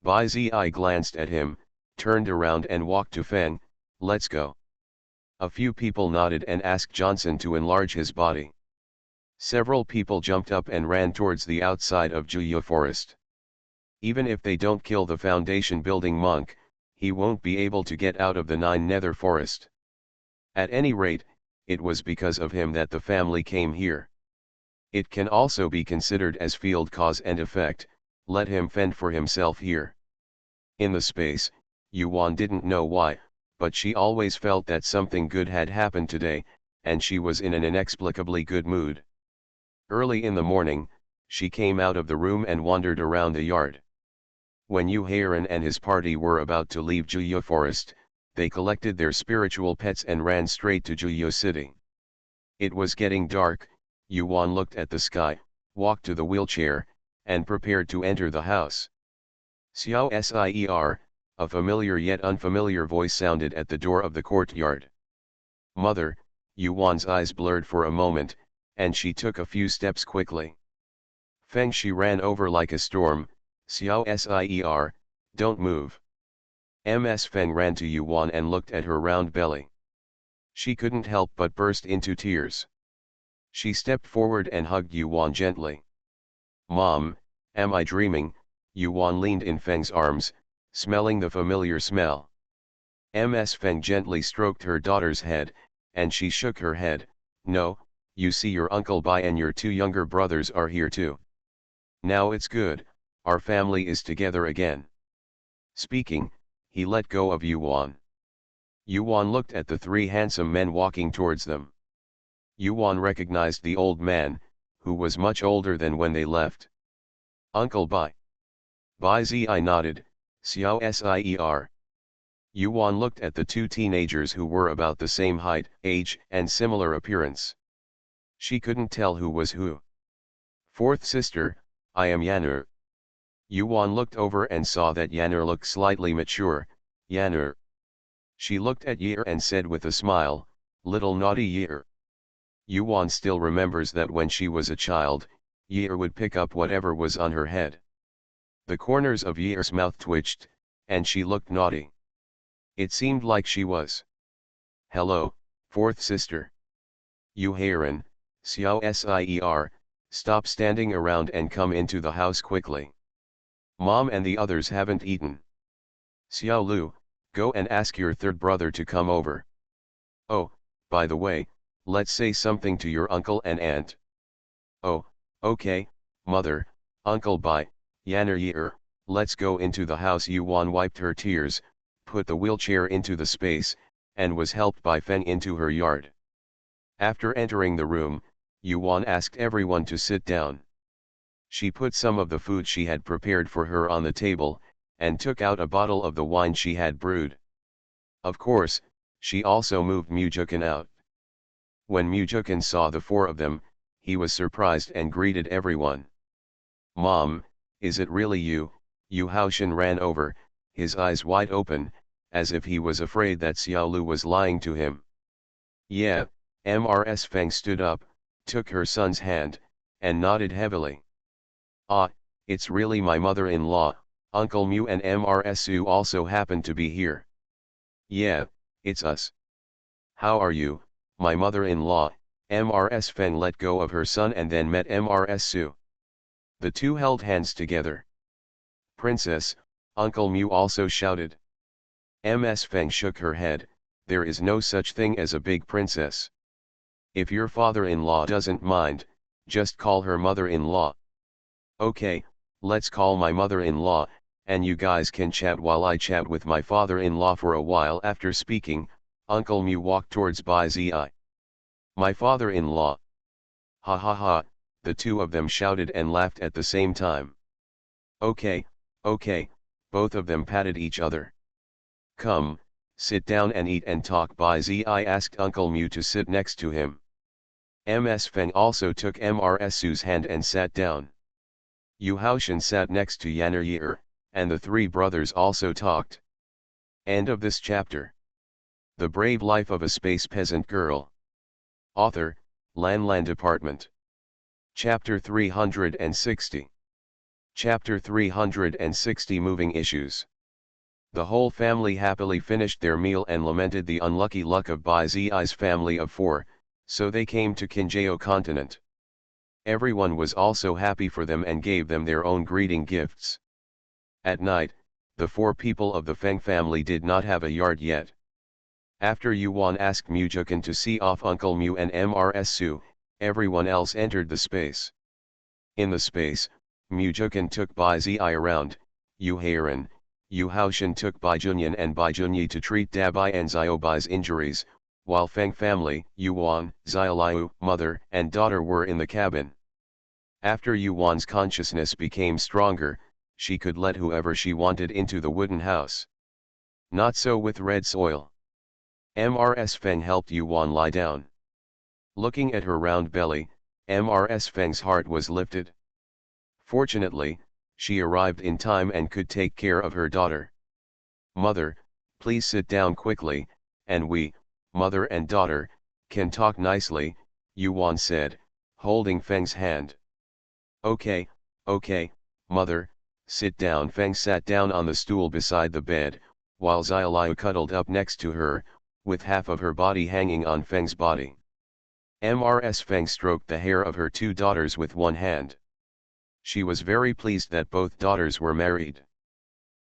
Bai Zi glanced at him, turned around and walked to Feng, let's go. A few people nodded and asked Johnson to enlarge his body. Several people jumped up and ran towards the outside of Juya Forest. Even if they don't kill the foundation building monk, he won't be able to get out of the Nine Nether Forest. At any rate, it was because of him that the family came here. It can also be considered as field cause and effect, let him fend for himself here. In the space, Yuan didn't know why, but she always felt that something good had happened today, and she was in an inexplicably good mood. Early in the morning, she came out of the room and wandered around the yard. When Yu Heiran and his party were about to leave Juya Forest, they collected their spiritual pets and ran straight to Juya City. It was getting dark. Yuan looked at the sky, walked to the wheelchair, and prepared to enter the house. Xiao Sier, a familiar yet unfamiliar voice sounded at the door of the courtyard. Mother, Yuan's eyes blurred for a moment, and she took a few steps quickly. Feng Shi ran over like a storm, Xiao Sier, don't move. Ms. Feng ran to Yuan and looked at her round belly. She couldn't help but burst into tears. She stepped forward and hugged Yuan gently. Mom, am I dreaming? Yuan leaned in Feng's arms, smelling the familiar smell. Ms. Feng gently stroked her daughter's head, and she shook her head. No, you see your Uncle Bai and your two younger brothers are here too. Now it's good, our family is together again. Speaking, he let go of Yuan. Yuan looked at the three handsome men walking towards them. Yuan recognized the old man, who was much older than when they left. Uncle Bai. Bai Zi nodded, Xiao Sier. Yuan looked at the two teenagers who were about the same height, age, and similar appearance. She couldn't tell who was who. Fourth sister, I am Yanur. Yuan looked over and saw that Yanur looked slightly mature. Yanur. She looked at Yer and said with a smile, little naughty Yer. Yuan still remembers that when she was a child, Yer would pick up whatever was on her head. The corners of Yer's mouth twitched, and she looked naughty. It seemed like she was. Hello, fourth sister. Yu Heiran, Xiao Sier, stop standing around and come into the house quickly. Mom and the others haven't eaten. Xiao Lu, go and ask your third brother to come over. Oh, by the way, let's say something to your uncle and aunt. Oh, okay, mother, Uncle Bai, Yanner Yer, let's go into the house. Yuan wiped her tears, put the wheelchair into the space, and was helped by Feng into her yard. After entering the room, Yuan asked everyone to sit down. She put some of the food she had prepared for her on the table, and took out a bottle of the wine she had brewed. Of course, she also moved Mujukan out. When Mujukan saw the four of them, he was surprised and greeted everyone. Mom, is it really you? Yu Haoshan ran over, his eyes wide open, as if he was afraid that Xiaolu was lying to him. Yeah, Mrs. Feng stood up, took her son's hand, and nodded heavily. Ah, it's really my mother-in-law, Uncle Mu and Mrs. Su also happen to be here. Yeah, it's us. How are you, my mother-in-law? Mrs. Feng let go of her son and then met Mrs. Su. The two held hands together. Princess, Uncle Mu also shouted. Ms. Feng shook her head, there is no such thing as a big princess. If your father-in-law doesn't mind, just call her mother-in-law. Okay, let's call my mother-in-law, and you guys can chat while I chat with my father-in-law for a while. After speaking, Uncle Mu walked towards Bai Zi. My father-in-law. Ha ha ha, the two of them shouted and laughed at the same time. Okay, okay, both of them patted each other. Come, sit down and eat and talk. Bai Zi asked Uncle Mu to sit next to him. Ms. Feng also took Mrs. Su's hand and sat down. Yu Haoshan sat next to Yanner Yer, and the three brothers also talked. End of this chapter. The Brave Life of a Space Peasant Girl. Author, Lan Department. Chapter 360. Chapter 360 Moving Issues. The whole family happily finished their meal and lamented the unlucky luck of Bai Zi's family of four, so they came to Kinjao continent. Everyone was also happy for them and gave them their own greeting gifts. At night, the four people of the Feng family did not have a yard yet. After Yuan asked Mujukan to see off Uncle Mu and Mrs. Su, everyone else entered the space. In the space, Mujukan took Bai Zi around, Yu Heiran, Yu Haoshan took Bai Junyan and Bai Junyi to treat Dabai and Xiaobai's injuries, while Feng family, Yuan, Xiaoliu, mother and daughter were in the cabin. After Yuan's consciousness became stronger, she could let whoever she wanted into the wooden house. Not so with red soil. Mrs. Feng helped Yuan lie down. Looking at her round belly, Mrs. Feng's heart was lifted. Fortunately, she arrived in time and could take care of her daughter. Mother, please sit down quickly, and we, mother and daughter, can talk nicely, Yuan said, holding Feng's hand. Okay, mother, sit down. Feng sat down on the stool beside the bed, while Xiaoliu cuddled up next to her, with half of her body hanging on Feng's body. Mrs. Feng stroked the hair of her two daughters with one hand. She was very pleased that both daughters were married.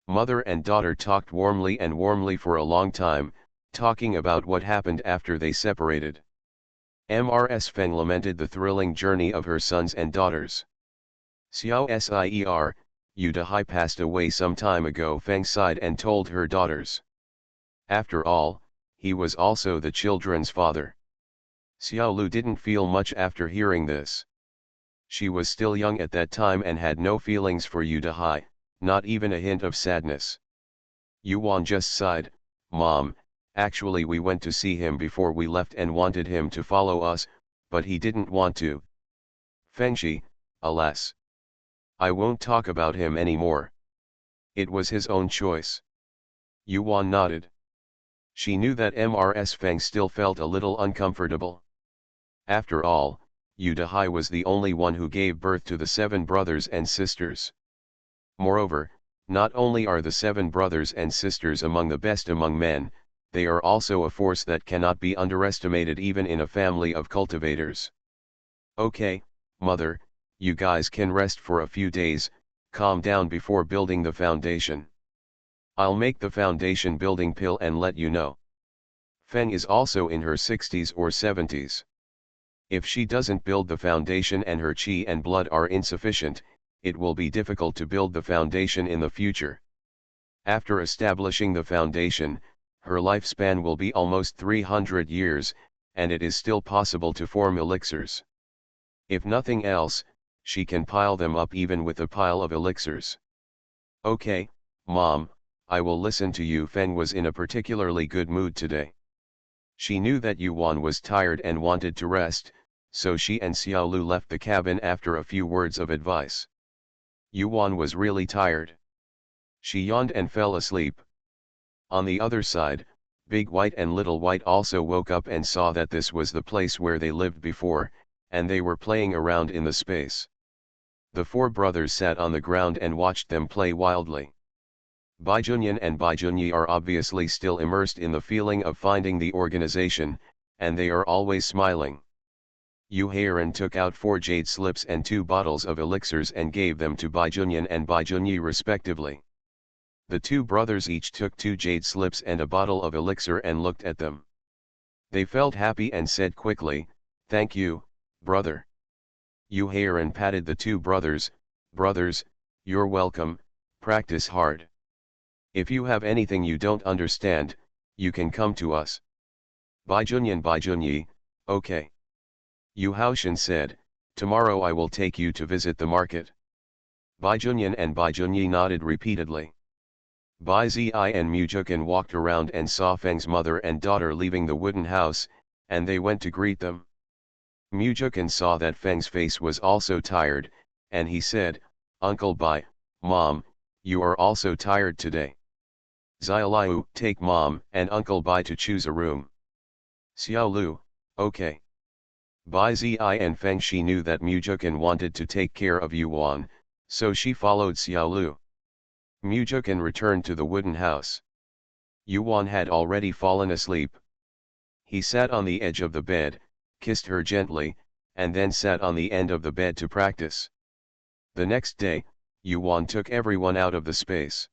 Mother and daughter talked warmly for a long time, talking about what happened after they separated. Mrs. Feng lamented the thrilling journey of her sons and daughters. Xiao Sier, Yu Dahai passed away some time ago, Feng sighed and told her daughters. After all, he was also the children's father. Xiaolu didn't feel much after hearing this. She was still young at that time and had no feelings for Yu Dahai, not even a hint of sadness. Yuan just sighed, "Mom, actually we went to see him before we left and wanted him to follow us, but he didn't want to." Fengshi, alas. I won't talk about him anymore. It was his own choice. Yuan nodded. She knew that Mrs. Feng still felt a little uncomfortable. After all, Yu Dahai was the only one who gave birth to the 7 brothers and sisters. Moreover, not only are the 7 brothers and sisters among the best among men, they are also a force that cannot be underestimated even in a family of cultivators. Okay, mother, you guys can rest for a few days, calm down before building the foundation. I'll make the foundation building pill and let you know. Feng is also in her 60s or 70s. If she doesn't build the foundation and her qi and blood are insufficient, it will be difficult to build the foundation in the future. After establishing the foundation, her lifespan will be almost 300 years, and it is still possible to form elixirs. If nothing else, she can pile them up even with a pile of elixirs. Okay, Mom, I will listen to you. Feng was in a particularly good mood today. She knew that Yuan was tired and wanted to rest, so she and Xiaolu left the cabin after a few words of advice. Yuan was really tired. She yawned and fell asleep. On the other side, Big White and Little White also woke up and saw that this was the place where they lived before, and they were playing around in the space. The 4 brothers sat on the ground and watched them play wildly. Bai Junyan and Bai Junyi are obviously still immersed in the feeling of finding the organization, and they are always smiling. Yu Heiran took out 4 jade slips and 2 bottles of elixirs and gave them to Bai Junyan and Bai Junyi respectively. The 2 brothers each took 2 jade slips and a bottle of elixir and looked at them. They felt happy and said quickly, "Thank you, brother." Yu Heiran patted the 2 brothers, "Brothers, you're welcome, practice hard. If you have anything you don't understand, you can come to us." Bai Junyi, "Okay." Yu Haoshan said, "Tomorrow I will take you to visit the market." Bai Junyan and Bai Junyi nodded repeatedly. Bai Zi and Mu Jukan walked around and saw Feng's mother and daughter leaving the wooden house, and they went to greet them. Mu Jukan saw that Feng's face was also tired, and he said, "Uncle Bai, Mom, you are also tired today. Xiaoliu, take Mom and Uncle Bai to choose a room." Xiaolu, "Okay." Bai Zi and Feng Shi knew that Mu Jukan wanted to take care of Yuan, so she followed Xiaolu. Mu Jukan returned to the wooden house. Yuan had already fallen asleep. He sat on the edge of the bed, kissed her gently, and then sat on the end of the bed to practice. The next day, Yuan took everyone out of the space.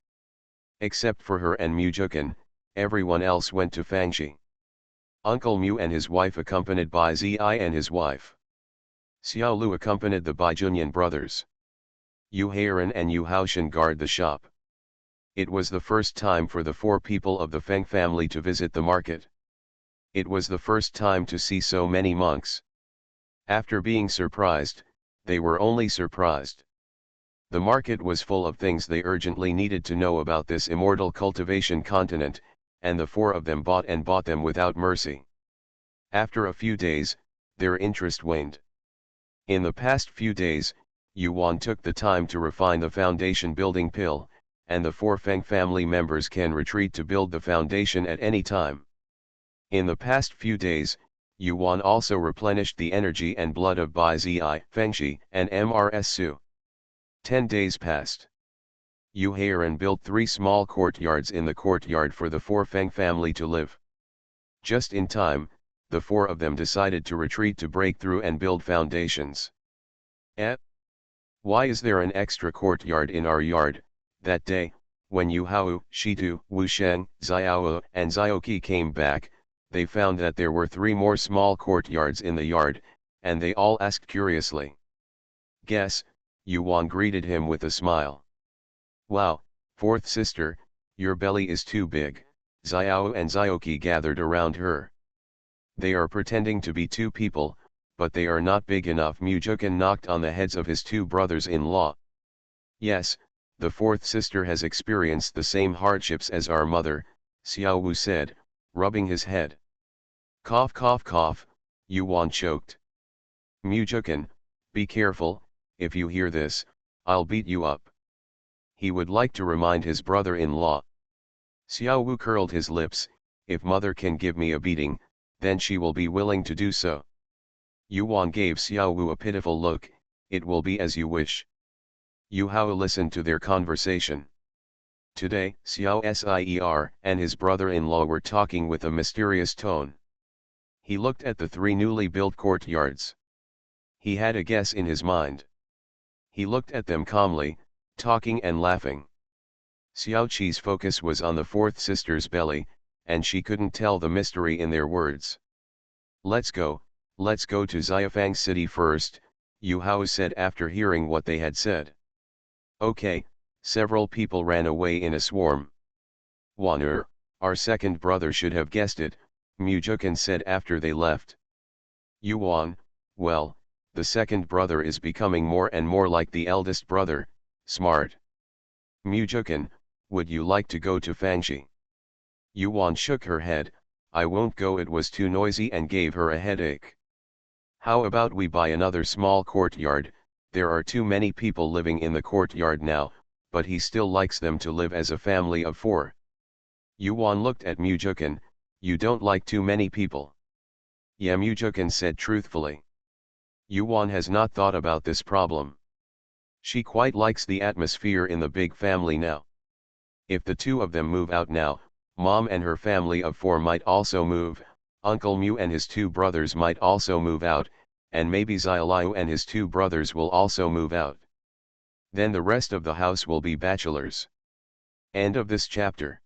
Except for her and Mu Jukan, everyone else went to Fangxi. Uncle Mu and his wife accompanied Bai Zi and his wife. Xiaolu accompanied the Bai Junyan brothers. Yu Heiran and Yu Haoshan guard the shop. It was the first time for the 4 people of the Feng family to visit the market. It was the first time to see so many monks. After being surprised, they were only surprised. The market was full of things they urgently needed to know about this immortal cultivation continent, and the 4 of them bought them without mercy. After a few days, their interest waned. In the past few days, Yuan took the time to refine the foundation building pill, and the 4 Feng family members can retreat to build the foundation at any time. In the past few days, Yuan also replenished the energy and blood of Bai Zi, Fengxi, and Mrs. Su. 10 days passed. Yu Heiran built 3 small courtyards in the courtyard for the 4 Feng family to live. Just in time, the 4 of them decided to retreat to break through and build foundations. Why is there an extra courtyard in our yard? That day, when Yu Hao, Shitu, Wu Sheng, Xiao, and Xiaoqi came back, they found that there were 3 more small courtyards in the yard, and they all asked curiously. "Guess," Yuan greeted him with a smile. Wow, fourth sister, your belly is too big. Xiao and Xiaoqi gathered around her. They are pretending to be two people, but they are not big enough. Mujukan knocked on the heads of his two brothers-in-law. Yes, the fourth sister has experienced the same hardships as our mother, Xiao Wu said, rubbing his head. Cough cough cough, Yuan choked. Mujukan, be careful, if you hear this, I'll beat you up. He would like to remind his brother-in-law. Xiao Wu curled his lips, if mother can give me a beating, then she will be willing to do so. Yuan gave Xiao Wu a pitiful look, it will be as you wish. Yu Hao listened to their conversation. Today, Xiao Ser and his brother-in-law were talking with a mysterious tone. He looked at the three newly built courtyards. He had a guess in his mind. He looked at them calmly, talking and laughing. Xiao Qi's focus was on the fourth sister's belly, and she couldn't tell the mystery in their words. Let's go to Xiafang City first, Yu Hao said after hearing what they had said. Okay, several people ran away in a swarm. Waner, our second brother should have guessed it, Mujukan said after they left. Yuan, well, the second brother is becoming more and more like the eldest brother, smart. Mujukan, would you like to go to Fangxi? Yuan shook her head, I won't go, it was too noisy and gave her a headache. How about we buy another small courtyard? There are too many people living in the courtyard now, but he still likes them to live as a family of 4. Yuan looked at Mujukan, you don't like too many people. Yeah, Mujukan said truthfully. Yuan has not thought about this problem. She quite likes the atmosphere in the big family now. If the two of them move out now, Mom and her family of 4 might also move, Uncle Mu and his 2 brothers might also move out, and maybe Xiaoliu and his 2 brothers will also move out. Then the rest of the house will be bachelors. End of this chapter.